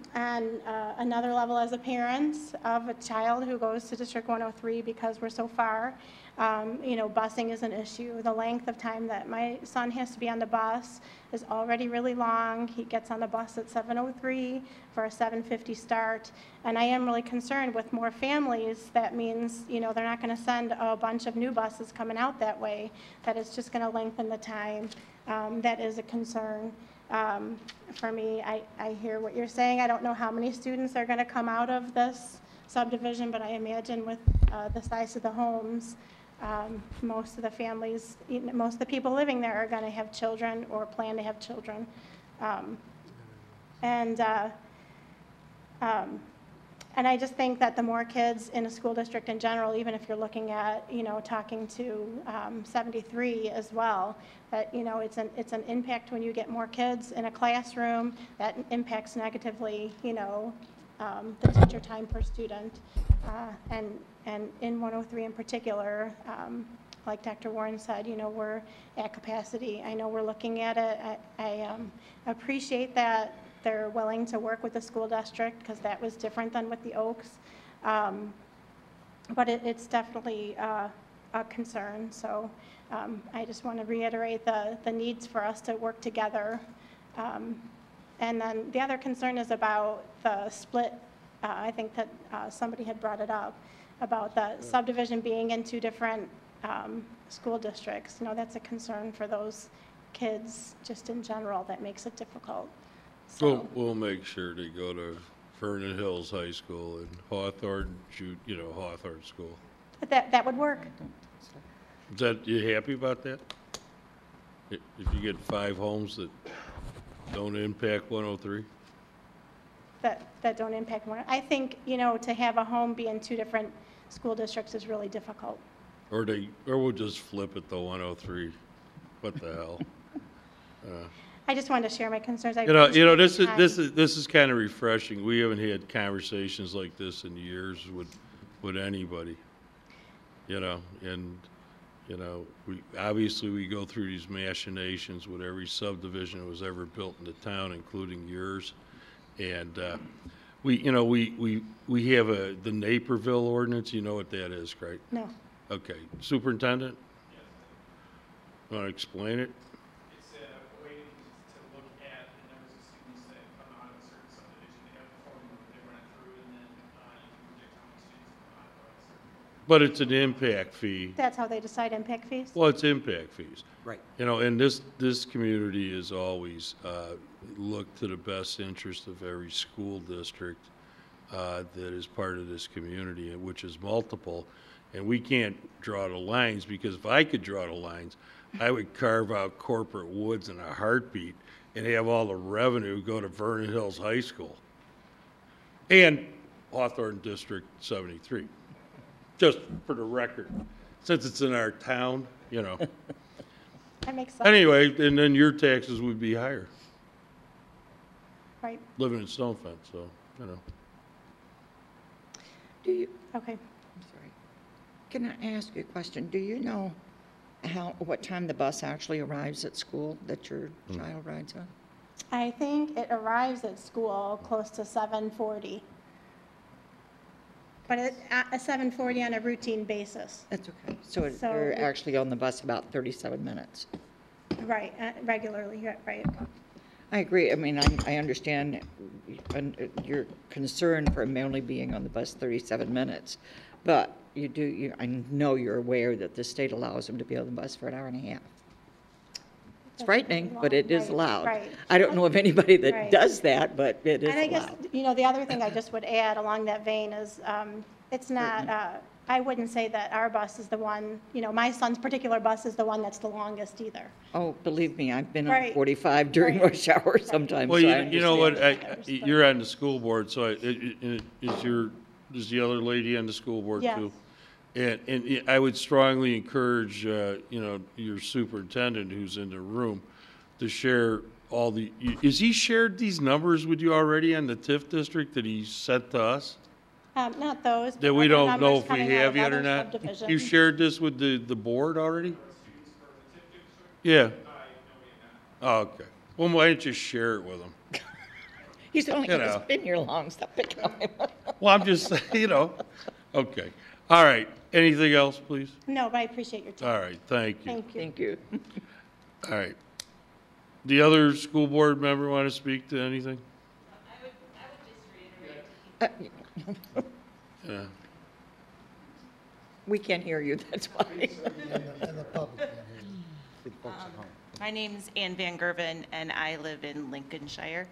another level, as a parent of a child who goes to District 103 because we're so far, busing is an issue. The length of time that my son has to be on the bus is already really long. He gets on the bus at 7:03 for a 7:50 start. And I am really concerned with more families. That means, they're not going to send a bunch of new buses coming out that way, that it's just going to lengthen the time. That is a concern. For me, I hear what you're saying. I don't know how many students are going to come out of this subdivision, but I imagine with the size of the homes, most of the families, most of the people living there are going to have children or plan to have children. And I just think that the more kids in a school district in general, even if you're looking at, talking to 73 as well, that, it's an impact when you get more kids in a classroom, that impacts negatively, the teacher time per student. And in 103 in particular, like Dr. Warren said, we're at capacity. I know we're looking at it. I appreciate that they're willing to work with the school district, because that was different than with the Oaks. But it's definitely a concern. So I just want to reiterate the needs for us to work together. And then the other concern is about the split. I think that somebody had brought it up about the subdivision being in two different school districts. You know, that's a concern for those kids just in general. That makes it difficult. So We'll make sure they go to Vernon Hills High School and Hawthorn, Hawthorn School. that would work. Is that, you happy about that? If you get 5 homes that don't impact 103? That don't impact one. I think, you know, to have a home be in two different school districts is really difficult. Or we'll just flip it to 103. What the hell? I just wanted to share my concerns. This is kind of refreshing. We haven't had conversations like this in years with anybody. We obviously go through these machinations with every subdivision that was ever built in the town, including yours. And we have the Naperville ordinance. You know what that is, right? No. Okay, Superintendent? Want to explain it? It's a way to look at the numbers of students that come out of a certain subdivision. They have a formula that they run it through, and then you can predict how many students come out of a certain. But it's an impact fee. That's how they decide impact fees? Well, it's impact fees. Right. And this community has always looked to the best interest of every school district that is part of this community, which is multiple. And we can't draw the lines, because if I could draw the lines, I would carve out corporate woods in a heartbeat and have all the revenue go to Vernon Hills High School and Hawthorn District 73. Just for the record, since it's in our town, That makes sense. Anyway, and then your taxes would be higher. Right. Living in Stonefence, so, Do you, Okay. I'm sorry. Can I ask you a question? Do you know what time the bus actually arrives at school that your child rides on? I think it arrives at school close to 7:40. But at 7:40 on a routine basis. That's okay. So they're actually on the bus about 37 minutes. Right, regularly, right. I agree. I mean, I understand your concern for them only being on the bus 37 minutes, but I know you're aware that the state allows them to be on the bus for an hour and a half. It's frightening, but it is allowed. Right. I don't know of anybody that Right. does that, but it is And I guess, allowed. the other thing I just would add along that vein is, it's not, I wouldn't say that our bus is the one, my son's particular bus is the one that's the longest either. Oh, believe me, I've been on Right. 45 during rush hour sometimes. Well, so I you know what, understand. you're on the school board, so is the other lady on the school board Yes. too? And I would strongly encourage, your superintendent who's in the room to share is he shared these numbers with you already on the TIF district that he sent to us? Not those. That we but don't know numbers if we coming out have of yet or other not? subdivisions. You shared this with the board already? Yeah. Oh, okay. Well, why don't you share it with them? He's only been here long, stop picking on him. Well, I'm just, okay. All right. Anything else, please? No, but I appreciate your time. All right, thank you. Thank you. Thank you. All right. The other school board member want to speak to anything? Yeah. We can't hear you, that's why. And the public can hear you. My name's Ann Van Gerven, and I live in Lincolnshire.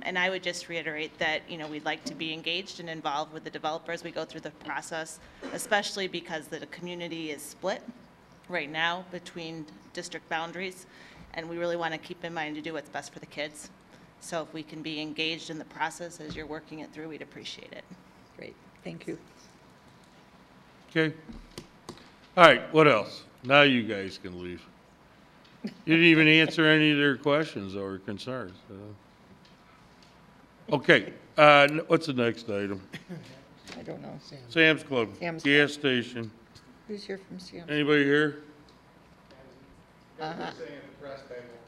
And I would just reiterate that, we'd like to be engaged and involved with the developers. We go through the process, especially because the community is split right now between district boundaries, and we really want to keep in mind to do what's best for the kids. So if we can be engaged in the process as you're working it through, we'd appreciate it. Great, thank you. Okay. All right, what else? Now you guys can leave. You didn't even answer any of their questions or concerns. Okay, what's the next item? I don't know. Sam's Club, Sam's gas station. Who's here from Sam's? Anybody here? I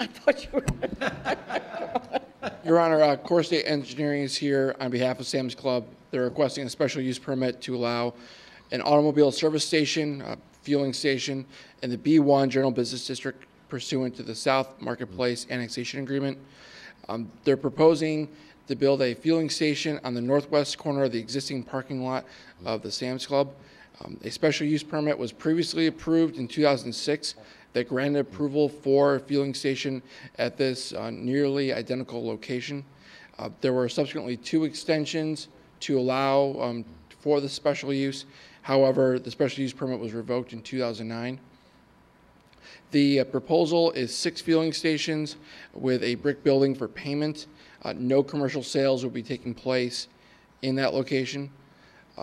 thought you were. Your Honor, Core State Engineering is here on behalf of Sam's Club. They're requesting a special use permit to allow an automobile service station, fueling station in the B1 General Business District pursuant to the South Marketplace Annexation Agreement. They're proposing to build a fueling station on the northwest corner of the existing parking lot of the Sam's Club. A special use permit was previously approved in 2006 that granted approval for a fueling station at this nearly identical location. There were subsequently 2 extensions to allow for the special use. However, the special use permit was revoked in 2009. The proposal is 6 fueling stations with a brick building for payment. No commercial sales will be taking place in that location.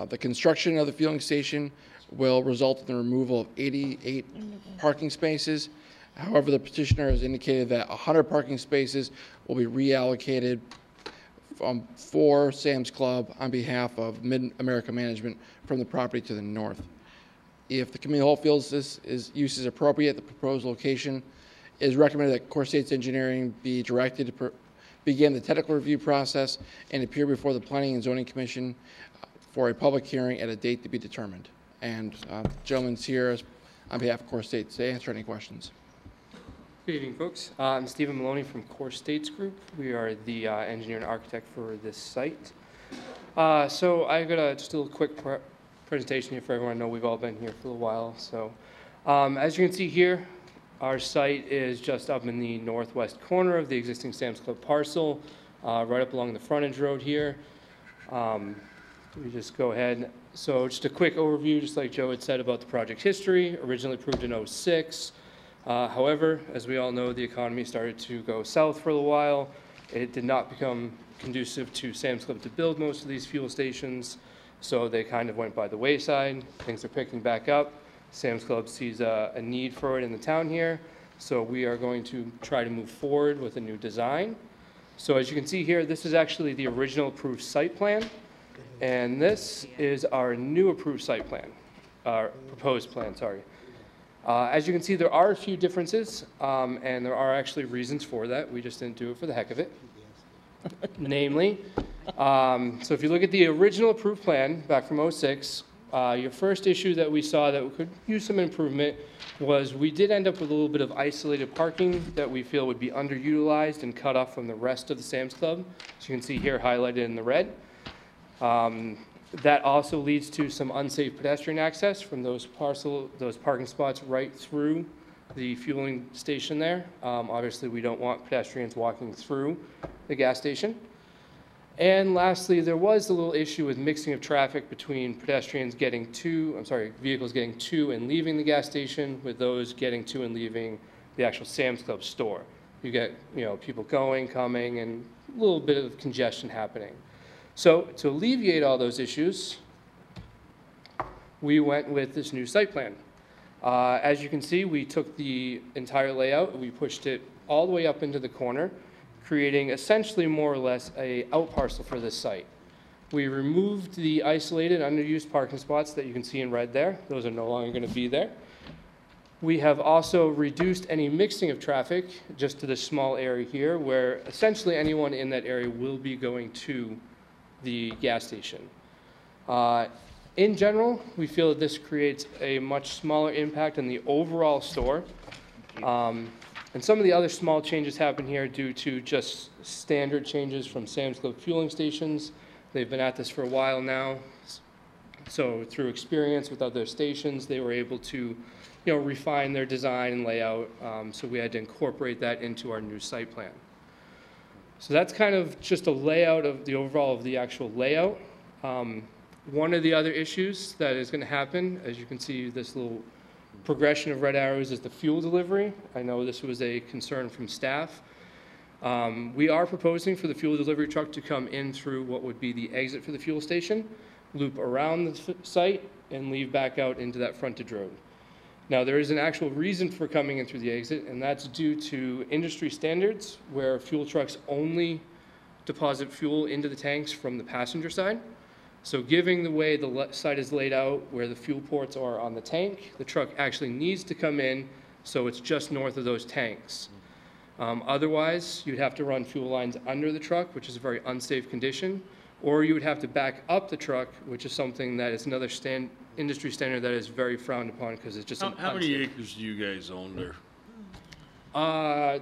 The construction of the fueling station will result in the removal of 88 parking spaces. However, the petitioner has indicated that 100 parking spaces will be reallocated for Sam's Club on behalf of Mid-America Management from the property to the north. If the committee whole feels this use is appropriate, the proposed location is recommended that Core States Engineering be directed to begin the technical review process and appear before the Planning and Zoning Commission for a public hearing at a date to be determined. And the gentleman's here on behalf of Core States to answer any questions. Good evening, folks. I'm Stephen Maloney from Core States Group. We are the engineer and architect for this site. So I got just a little quick presentation here for everyone. I know we've all been here for a while. So as you can see here, our site is just up in the northwest corner of the existing Sam's Club parcel, right up along the frontage road here. We just go ahead. So just a quick overview, just like Joe had said about the project history, originally approved in '06. However, as we all know, the economy started to go south for a little while. It did not become conducive to Sam's Club to build most of these fuel stations, so they kind of went by the wayside. Things are picking back up. Sam's Club sees a need for it in the town here, so we are going to try to move forward with a new design. So as you can see here, this is actually the original approved site plan, and this is our new approved site plan, proposed plan, sorry. As you can see, there are a few differences, and there are actually reasons for that. We just didn't do it for the heck of it. Namely, so if you look at the original approved plan back from '06, your first issue that we saw that could use some improvement was we did end up with a little bit of isolated parking that we feel would be underutilized and cut off from the rest of the Sam's Club. As you can see here highlighted in the red. That also leads to some unsafe pedestrian access from those parking spots right through the fueling station there. Obviously, we don't want pedestrians walking through the gas station. And lastly, there was a little issue with mixing of traffic between vehicles getting to and leaving the gas station with those getting to and leaving the actual Sam's Club store. You get, people going, coming, and a little bit of congestion happening. So to alleviate all those issues, we went with this new site plan. As you can see, we took the entire layout and we pushed it all the way up into the corner, creating essentially more or less a out parcel for this site. We removed the isolated underused parking spots that you can see in red there. Those are no longer going to be there. We have also reduced any mixing of traffic just to this small area here, where essentially anyone in that area will be going to the gas station. In general, we feel that this creates a much smaller impact on the overall store. And some of the other small changes happen here due to just standard changes from Sam's Club fueling stations. They've been at this for a while now. So through experience with other stations, they were able to refine their design and layout. So we had to incorporate that into our new site plan. So that's kind of just a layout of the overall of the actual layout. One of the other issues that is going to happen, as you can see this little progression of red arrows, is the fuel delivery. I know this was a concern from staff. We are proposing for the fuel delivery truck to come in through what would be the exit for the fuel station, loop around the site, and leave back out into that frontage road. Now, there is an actual reason for coming in through the exit, and that's due to industry standards where fuel trucks only deposit fuel into the tanks from the passenger side. So given the way the site is laid out, where the fuel ports are on the tank, the truck actually needs to come in so it's just north of those tanks. Otherwise, you'd have to run fuel lines under the truck, which is a very unsafe condition, or you would have to back up the truck, which is something that is another industry standard that is very frowned upon because it's just an How many unsafe. acres do you guys own there? I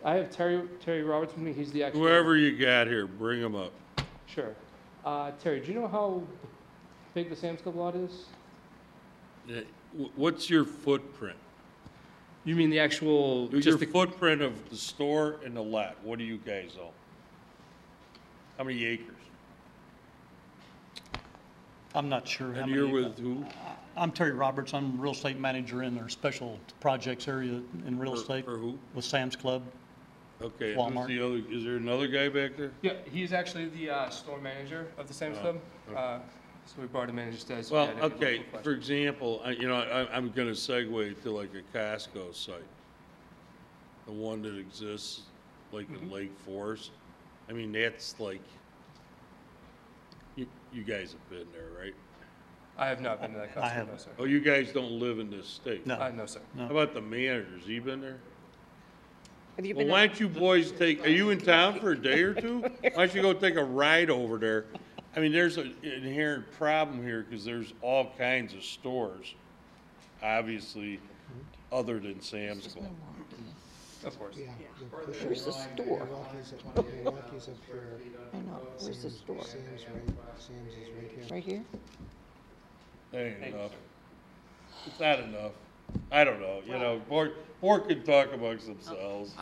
have Terry Roberts with me. He's the actual. Whoever you got here, bring them up. Sure. Terry, do you know how big the Sam's Club lot is? Yeah, what's your footprint? You mean the actual? Your footprint of the store and the lot. What do you guys own? How many acres? I'm not sure how And many. you're with who? I'm Terry Roberts. I'm real estate manager in their special projects area in real estate. For who? With Sam's Club. Okay, Walmart. who's the other, is there another guy back there? Yeah, he's actually the store manager of the Sam's Club. So we brought him in just as. Well, okay, for example, I'm gonna segue to like a Costco site. The one that exists like in Lake Forest. I mean, that's like, you guys have been there, right? I have not been to that Costco, no, sir. Oh, you guys don't live in this state? No. No, sir. How about the manager? Has he been there? Have you Well, been? why don't you boys are you in town for a day or two? Why don't you go take a ride over there? I mean, there's an inherent problem here because there's all kinds of stores, obviously, other than Sam's Club. Of course. Yeah. Where's the store? Milwaukee's up here. I know. Where's the store? Sam's is right here. Right here? That ain't enough. It's not enough. I don't know, board can talk amongst themselves.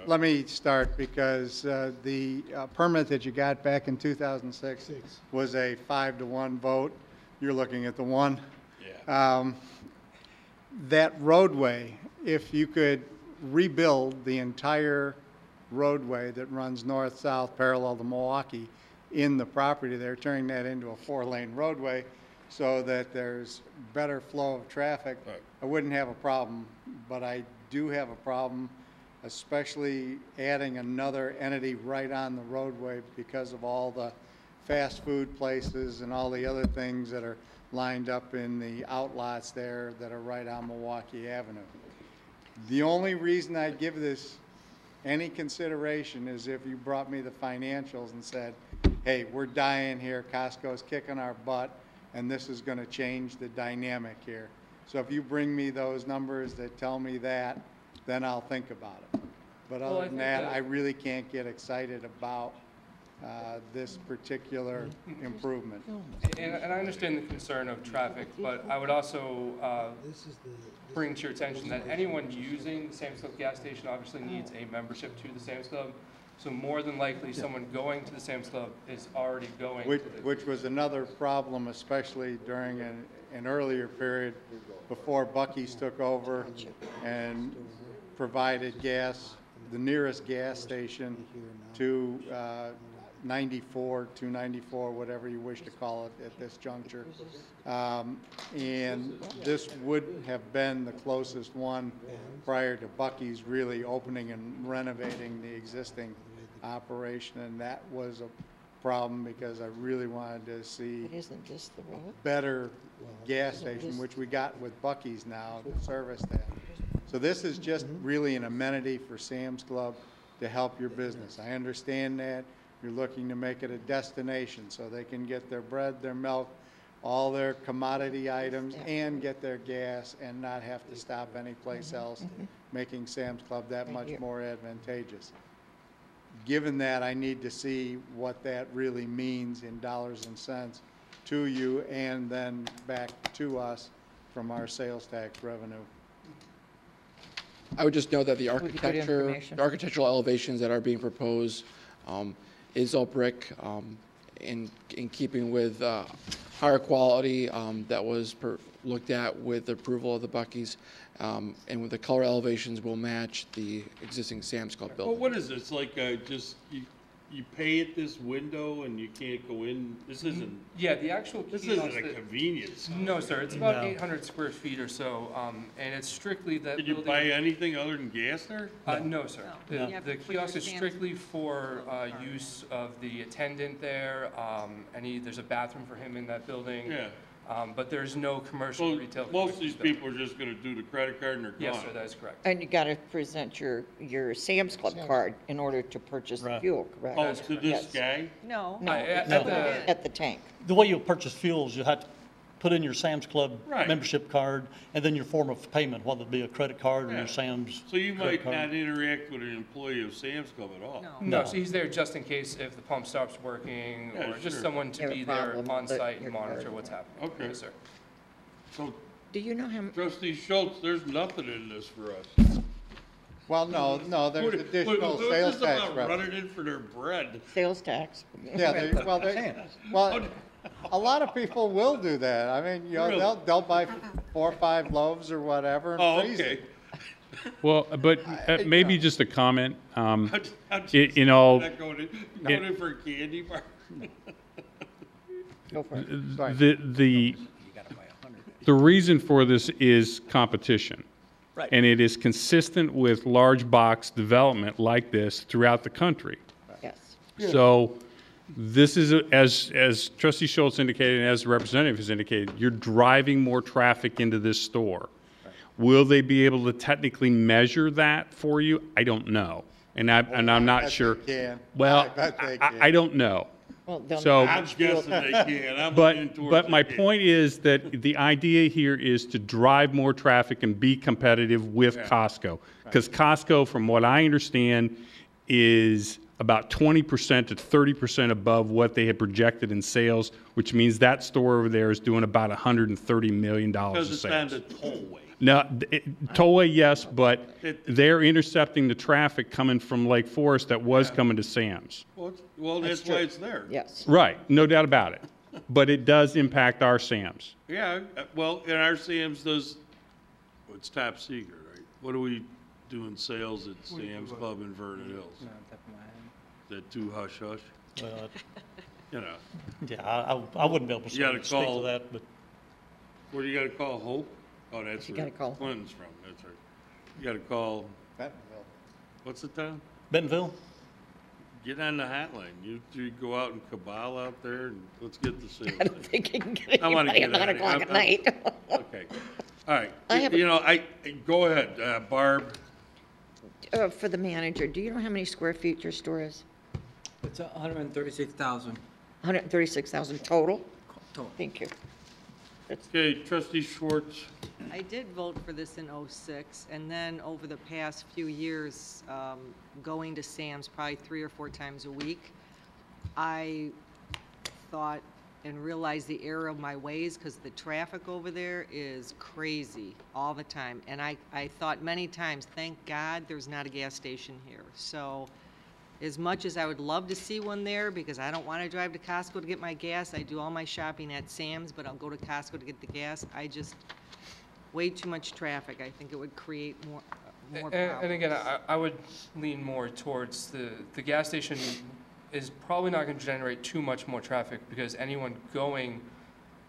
Let me start because the permit that you got back in 2006 was a 5-to-1 vote. You're looking at the one. Yeah. That roadway, if you could rebuild the entire roadway that runs north-south parallel to Milwaukee in the property there, turning that into a 4-lane roadway so that there's better flow of traffic, I wouldn't have a problem. But I do have a problem, especially adding another entity right on the roadway because of all the fast food places and all the other things that are lined up in the outlots there that are right on Milwaukee Avenue. The only reason I'd give this any consideration is if you brought me the financials and said, hey, we're dying here, Costco's kicking our butt, and this is going to change the dynamic here. So if you bring me those numbers that tell me that, then I'll think about it. But other than that, I really can't get excited about this particular improvement. And I understand the concern of traffic, but I would also bring to your attention that anyone using the Sam's Club gas station obviously needs a membership to the Sam's Club. So more than likely, someone going to the Sam's Club is already going to the... Which was another problem, especially during an earlier period before Buc-ee's took over and provided gas, the nearest gas station to 94, 294, whatever you wish to call it at this juncture. And this would have been the closest one prior to Buc-ee's really opening and renovating the existing operation, and that was a problem because I really wanted to see Isn't this the road? better gas station, which we got with Buc-ee's now to service that. So this is just really an amenity for Sam's Club to help your business. I understand that. You're looking to make it a destination so they can get their bread, their milk, all their commodity items, and get their gas and not have to stop anyplace else, making Sam's Club that much more advantageous. Given that, I need to see what that really means in dollars and cents to you and then back to us from our sales tax revenue. I would just note that the good information. architectural elevations that are being proposed is all brick, in keeping with higher quality that was looked at with the approval of the Buc-ee's, and with the color elevations will match the existing Sam's Club building. Well, what is this, like, just, you pay at this window and you can't go in, this isn't... Yeah, the actual This kiosk isn't a that- convenience. No, sir, it's about 800 square feet or so, and it's strictly that Did you building- buy anything other than gas there? No, sir. No. The kiosk is strictly for use of the attendant there. There's a bathroom for him in that building. Yeah. But there's no commercial retail. Most of these people are just gonna do the credit card and they're gone. Yes, sir, that is correct. And you got to present your Sam's Club card in order to purchase the fuel, correct? Oh, to this guy? No. No. At the tank. The way you purchase fuels, you have to put in your Sam's Club Right. membership card, and then your form of payment, whether it be a credit card or Yeah. your Sam's. So you credit might card. not interact with an employee of Sam's Club at all? No, so he's there just in case if the pump stops working, Yeah, or just sure. someone to Have a be there problem on with site and your monitor card. what's happening. Okay. Yes, sir. So, Do you know how, Trustee Schultz, there's nothing in this for us. Well, no, there's additional This sales is tax about revenue. running in for their bread. sales tax? Yeah, well, a lot of people will do that. I mean, you know, Really? they'll buy 4 or 5 loaves or whatever and Oh, freeze okay. it. Well, but maybe just a comment. I'm just In all, not going in for a candy bar. Go for it. Sorry. the reason for this is competition. Right. And it is consistent with large box development like this throughout the country. Yes. So this is, as Trustee Schultz indicated and as the representative has indicated, you're driving more traffic into this store. Will they be able to technically measure that for you? I don't know. And I'm not sure. can. Well, I bet they I don't know. Well, they'll- So, I'm guessing they can. I'm leaning towards but they my can. point is that the idea here is to drive more traffic and be competitive with Costco. Because Costco, from what I understand, is about 20% to 30% above what they had projected in sales, which means that store over there is doing about $130 million of Because it's on sales. the tollway. No, tollway, yes, but they're intercepting the traffic coming from Lake Forest that was coming to Sam's. Well, that's why it's there. Yes. Right, no doubt about it. But it does impact our Sam's. Yeah, well, and our Sam's does, well, it's top secret, right? What do we do in sales at Sam's Club in Vernon Hills? That too hush hush? Well, You know, yeah, I wouldn't be able to You gotta speak call- to that, but what do you gotta call, Hope? Oh, that's You where gotta call. Clinton's from, that's right. You gotta call, Bentonville. what's the town? Bentonville? Get on the hotline. You go out and cabal out there and let's get the sales. I don't think you can get I wanna anybody get at 9 out of here. o'clock at night. Okay, all right. I have a- You know, go ahead, Barb. For the manager, do you know how many square feet your store is? It's 136,000. 136,000 total? Total. Thank you. Okay, Trustee Schwartz. I did vote for this in '06, and then over the past few years, going to Sam's probably 3 or 4 times a week, I thought and realized the error of my ways, because the traffic over there is crazy all the time. And I thought many times, thank God there's not a gas station here. So as much as I would love to see one there, because I don't want to drive to Costco to get my gas, I do all my shopping at Sam's, but I'll go to Costco to get the gas. Way too much traffic. I think it would create more problems. And again, I would lean more towards the gas station is probably not going to generate too much more traffic because anyone going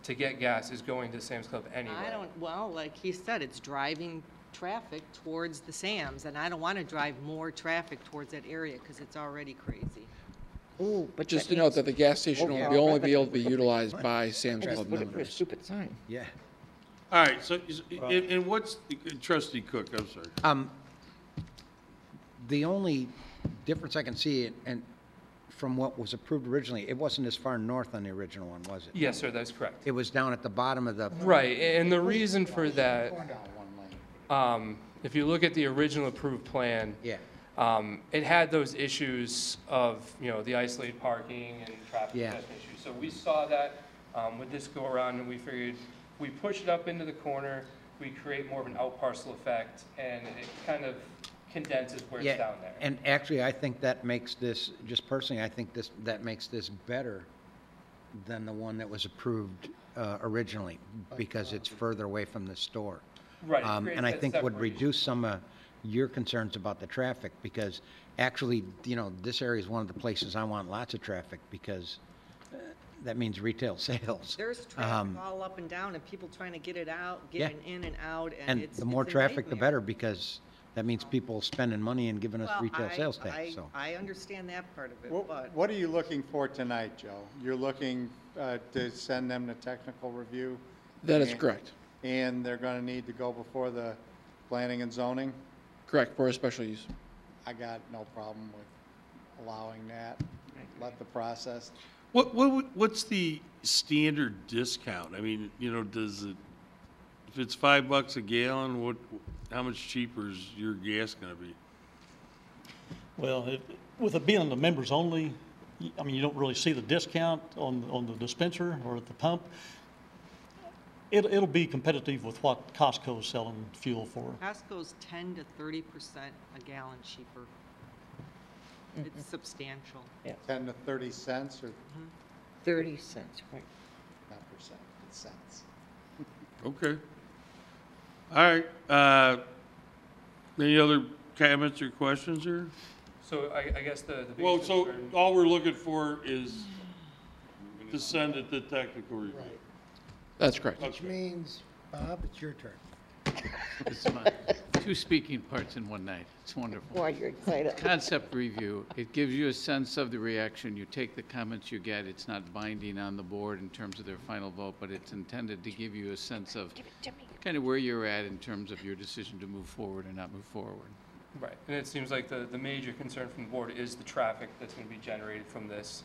to get gas is going to Sam's Club anyway. Well, like he said, it's driving traffic towards the Sam's, and I don't want to drive more traffic towards that area because it's already crazy. Ooh, but Just that to note means that the gas station will overall only be able to be revenue. utilized by Sam's I just Club put it for a members. stupid sign. Yeah. All right, so, and what's, Trustee Cook, I'm sorry. The only difference I can see, and from what was approved originally, it wasn't as far north on the original one, was it? Yes, sir, that's correct. It was down at the bottom of the. Right, and the reason for that, if you look at the original approved plan, Yeah. it had those issues of, the isolated parking and traffic Yeah. congestion issues. So we saw that with this go around, and we figured we push it up into the corner, we create more of an out parcel effect, and it kind of condenses where it's down there. And actually, I think that makes this, just personally, I think that makes this better than the one that was approved originally, because it's further away from the store. Right, it And creates I that think would separation. reduce some of your concerns about the traffic, because actually, this area is one of the places I want lots of traffic, because that means retail sales. There's traffic all up and down, and people trying to get it out, Yeah. getting in and out, and And it's the more it's a traffic, the nightmare. better, because that means people spending money and giving us Well, retail sales tax, so. I understand that part of it, but. What are you looking for tonight, Joe? You're looking to send them to technical review? That is And- correct. And they're going to need to go before the planning and zoning? Correct, for a special use. I got no problem with allowing that. Let the process. What's the standard discount? I mean, you know, does it, if it's $5 a gallon, how much cheaper is your gas gonna be? Well, with it being on the members only, I mean, you don't really see the discount on the dispenser or at the pump. It'll be competitive with what Costco's selling fuel for. Costco's 10 to 30% a gallon cheaper. It's substantial. 10 to 30 cents or 30 cents, right. not percent, it's cents. Okay. All right, any other comments or questions here? So I guess the big Well, so concern- all we're looking for is to send it to technical review. That's correct. Which means, Bob, it's your turn. It's my two speaking parts in one night. It's wonderful. Boy, you're excited. Concept review, it gives you a sense of the reaction. You take the comments you get. It's not binding on the board in terms of their final vote, but it's intended to give you a sense of kind of where you're at in terms of your decision to move forward or not move forward. Right, and it seems like the major concern from the board is the traffic that's going to be generated from this.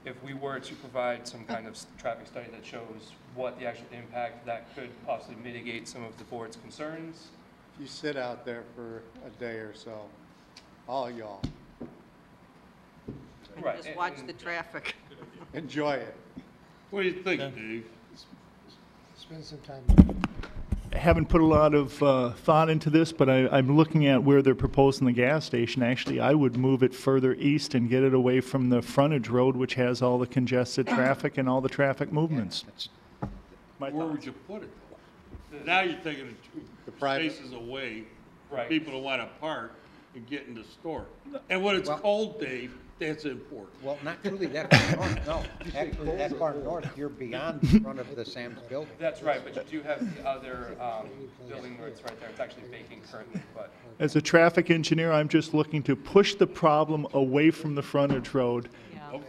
If we were to provide some kind of traffic study that shows what the actual impact, that could possibly mitigate some of the board's concerns. If you sit out there for a day or so, all y'all, Right, Just watch the traffic. enjoy it. What do you think, Dave? Spend some time. I haven't put a lot of thought into this, but I'm looking at where they're proposing the gas station. Actually, I would move it further east and get it away from the frontage road, which has all the congested traffic and all the traffic movements. Where would you put it? Now you're taking it two spaces away from Right. people who want to park and get in the store. And when it's cold, Dave, that's important. Well, not truly that far north, no. Actually, that far north, you're beyond the front of the Sam's building. That's right, but you do have the other building where it's right there. It's actually vacant currently, but. As a traffic engineer, I'm just looking to push the problem away from the frontage road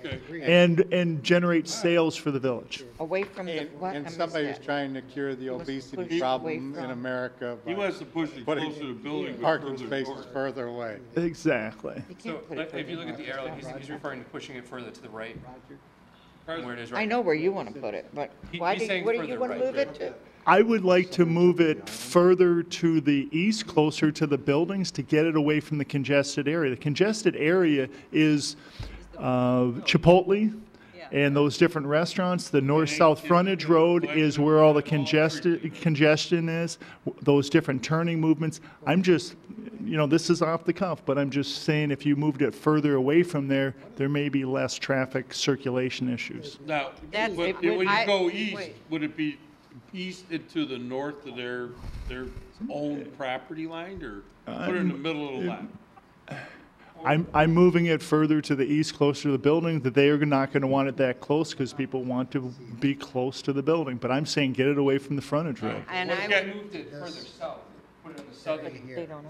Okay. and generate sales for the village. Away from the, what? I And missed somebody who's that. trying to cure the wants to push obesity away problem in from- America He by wants to push it putting closer to the building, but parking further spaces north. further away. Exactly. You So can't put it if you further look at the north. arrow, he's referring to pushing it further to the right from where it is right I know where you want to put it, but why he's do you, saying where do further you want to right. move it to? I would like to move it further to the east, closer to the buildings, to get it away from the congested area. The congested area is Chipotle and those different restaurants. The north-south frontage road is where all the congestion is, those different turning movements. I'm just, you know, this is off the cuff, but I'm just saying if you moved it further away from there, there may be less traffic circulation issues. Now, That's- when it you would- go east, wait. would it be east into the north of their own property line, or put it in the middle of the lot? I'm moving it further to the east, closer to the building, that they are not going to want it that close because people want to be close to the building. But I'm saying get it away from the frontage road. And What I if would, we moved it further south, put it on the southern,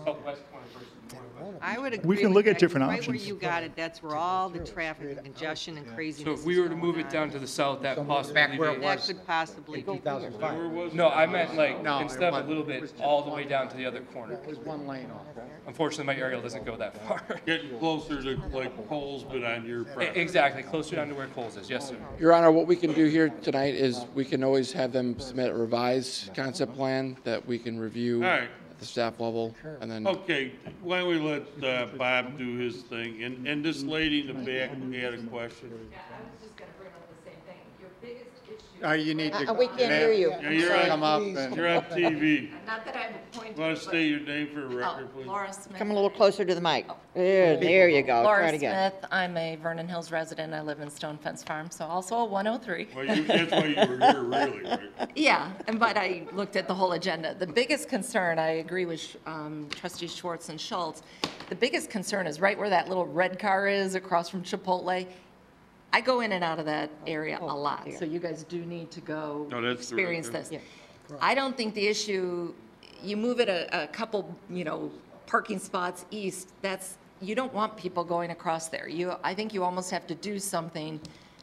southwest corner versus northwest? I would agree We can with look that, at 'cause different right options. where you got it, that's where all the traffic and congestion and craziness So if we is were to move going it down on. to the south, that possibly. Back where it That was could possibly in be. 2005. No, I meant like, No, instead of it a little bit, all the way down to the other corner. There's one lane off. Unfortunately, my aerial doesn't go that far. Getting closer to like Coles, but on your property. Exactly, closer down to where Coles is, yes, sir. Your Honor, what we can do here tonight is we can always have them submit a revised concept plan that we can review All right. at the staff level, and then Okay, why don't we let Bob do his thing, and this lady in the back had a question. Yeah, I was just gonna bring up the same thing. Your biggest issue. You need to. We can't hear you. Yeah, you're Come up on, and. you're on TV. Not that I'm appointed. Want to but- state your name for a record, please? Laura Smith. Come a little closer to the mic. There you go. Try Laura it again. Smith. I'm a Vernon Hills resident. I live in Stone Fence Farm, so also a 103. Well, that's why you were here, really, right? Yeah, but I looked at the whole agenda. The biggest concern, I agree with trustees Schwartz and Schultz, the biggest concern is right where that little red car is across from Chipotle. I go in and out of that area a lot, so you guys do need to go No, that's experience correct. this. I don't think the issue, you move it a couple, parking spots east, you don't want people going across there. I think you almost have to do something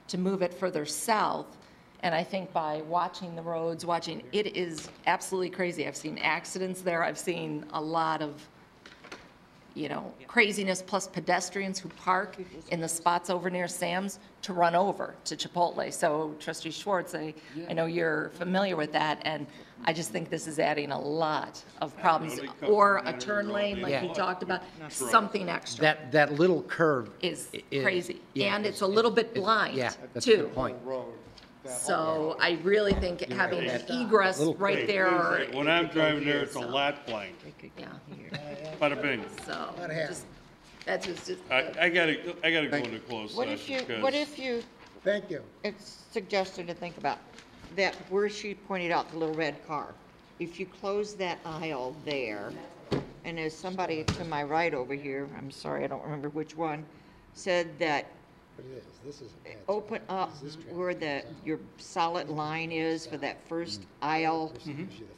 to move it further south. And I think by watching the roads, it is absolutely crazy. I've seen accidents there. I've seen a lot of craziness plus pedestrians who park in the spots over near Sam's to run over to Chipotle. So trustee Schwartz, I know you're familiar with that, and I just think this is adding a lot of problems. Or a turn lane like you talked about, something extra. That little curve Is crazy. And it's a little bit blind, Yeah, that's a too. good point. So I really think having an egress right there. When I'm driving there, it's a lot blind. Yeah. Bada bing. So, just, that's just. I gotta go into closed What session. if you, what if you? Thank you. It's suggested to think about that where she pointed out the little red car. If you close that aisle there, and there's somebody to my right over here, I'm sorry, I don't remember which one, said that But it is, this is a bad open spot. up This is traffic. where your solid line is for that first aisle Gives you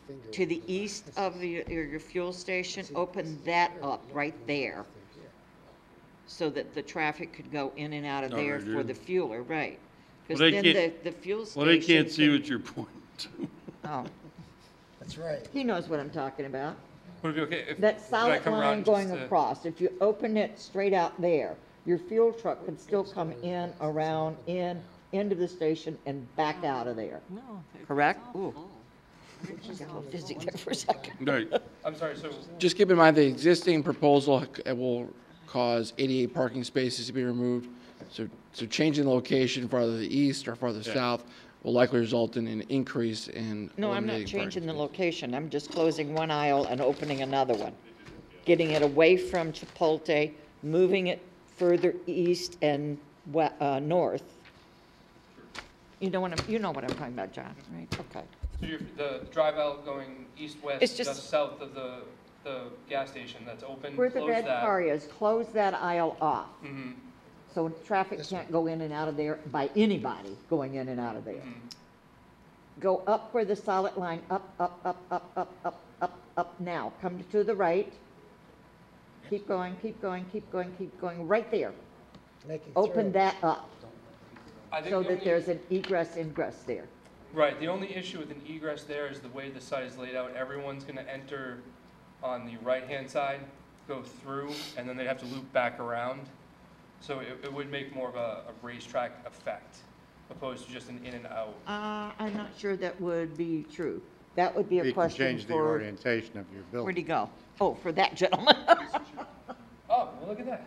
the finger. to the east of your fuel station, open that up right there so that the traffic could go in and out of Oh, there they for do? the fueler, right? Because Well, they then can't- the fuel station. Well, they can't see what you're pointing to. Oh, That's right. he knows what I'm talking about. Would it be okay if? That would I solid come line around going just to- across, if you open it straight out there, your fuel truck could still come in, around, into the station and back out of there. No. Correct? Ooh. I got a little dizzy there for a second. Right. I'm sorry, so Just keep in mind, the existing proposal will cause 88 parking spaces to be removed. So changing the location farther to the east or farther south will likely result in an increase in No, I'm not eliminating changing the parking location. I'm just closing one aisle and opening another one. Getting it away from Chipotle, moving it further east and north. You know what I'm talking about, John, right? Okay. So the drive out going It's east-west, just- just south of the gas station that's open, Where the close red that. car is, close that aisle off. Mhm. So traffic can't go in and out of there by anybody going in and out of there. Go up where the solid line, up now. Come to the right. Keep going, right there. Making Open through. that up I think so the that only- there's an egress, ingress there. Right, the only issue with an egress there is the way the site is laid out. Everyone's gonna enter on the right-hand side, go through, and then they have to loop back around. So it would make more of a racetrack effect, opposed to just an in and out. I'm not sure that would be true. That would be a You can question change the for, orientation of your building. where'd he go? Oh, for that gentleman. Oh, well, look at that.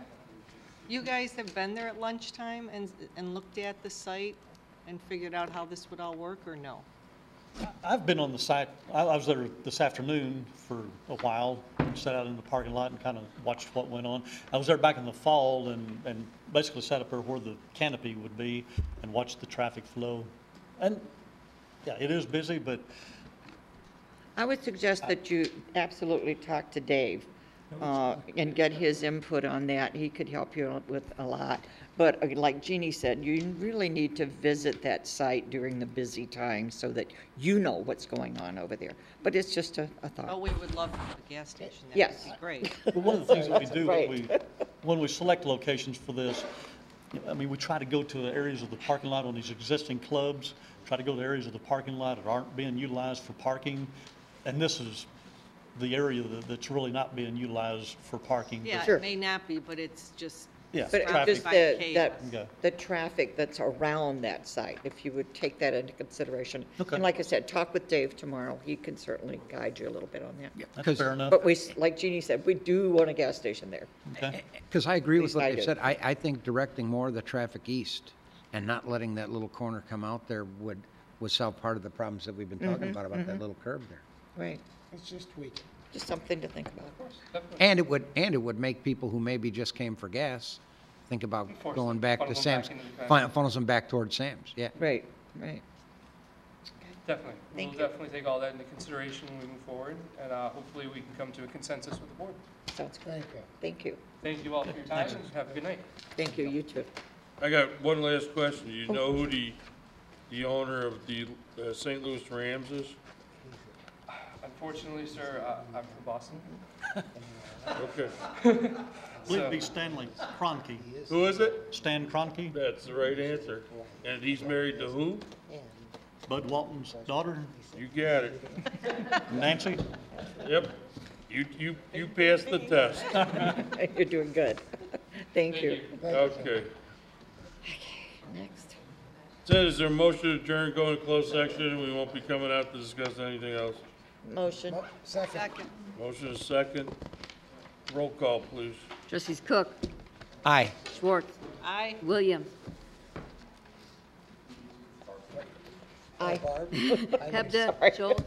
You guys have been there at lunchtime and looked at the site and figured out how this would all work, or no? I've been on the site, I was there this afternoon for a while, and sat out in the parking lot and kind of watched what went on. I was there back in the fall and basically sat up there where the canopy would be and watched the traffic flow. And, yeah, it is busy, but I would suggest that you absolutely talk to Dave and get his input on that. He could help you with a lot. But like Jeannie said, you really need to visit that site during the busy time so that you know what's going on over there. But it's just a Oh, thought. we would love a gas station there. Yes. That'd be great. but one of the things that we do Right. when we select locations for this, I mean, we try to go to the areas of the parking lot on these existing clubs, try to go to areas of the parking lot that aren't being utilized for parking. And this is the area that's really not being utilized for parking. Yeah, Sure. it may not be, but it's just. Yeah, But traffic. just by the the traffic that's around that site, if you would take that into consideration. Okay. And like I said, talk with Dave tomorrow. He can certainly guide you a little bit on that. That's fair enough. But like Jeannie said, we do want a gas station there. Okay. Because I agree At with least what I they've do. said. I think directing more of the traffic east and not letting that little corner come out there would solve part of the problems that we've been talking about that little curb there. Right. It's just tweaking. Just something to think about. And it would make people who maybe just came for gas think about Force going them, back funnel to them back Sam's, into the traffic. funnels them back towards Sam's, yeah. Right, right. Definitely. Thank We'll you. definitely take all that into consideration when we move forward, and hopefully we can come to a consensus with the board. Sounds good. Thank you. Thank you. Thank you all for your time, and have a good night. Thank you, you too. I got one last question. Do you know who the owner of the St. Louis Rams is? Unfortunately, sir, I'm from Boston. Okay. I believe it'd be Stanley Kroenke. Who is it? Stan Kroenke, That's the right answer. And he's married to who? Bud Walton's daughter, You got it. Nancy. Yep. You passed the test. You're doing good. Thank you. Okay. Next. Ted, is there a motion to adjourn, go into closed section? We won't be coming out to discuss anything else. Motion. Second. Motion is second. Roll call, please. Trustees Cook, Aye. Schwartz. Aye. Williams. Aye. Hebda. Schultz.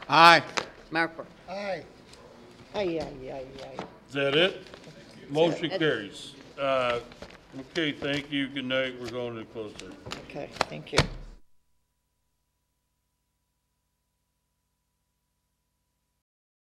Aye. Markberg. Aye. Aye, aye, aye, aye. Is that it? Motion carries. Okay, thank you. Good night. We're going to closed session. Okay, thank you.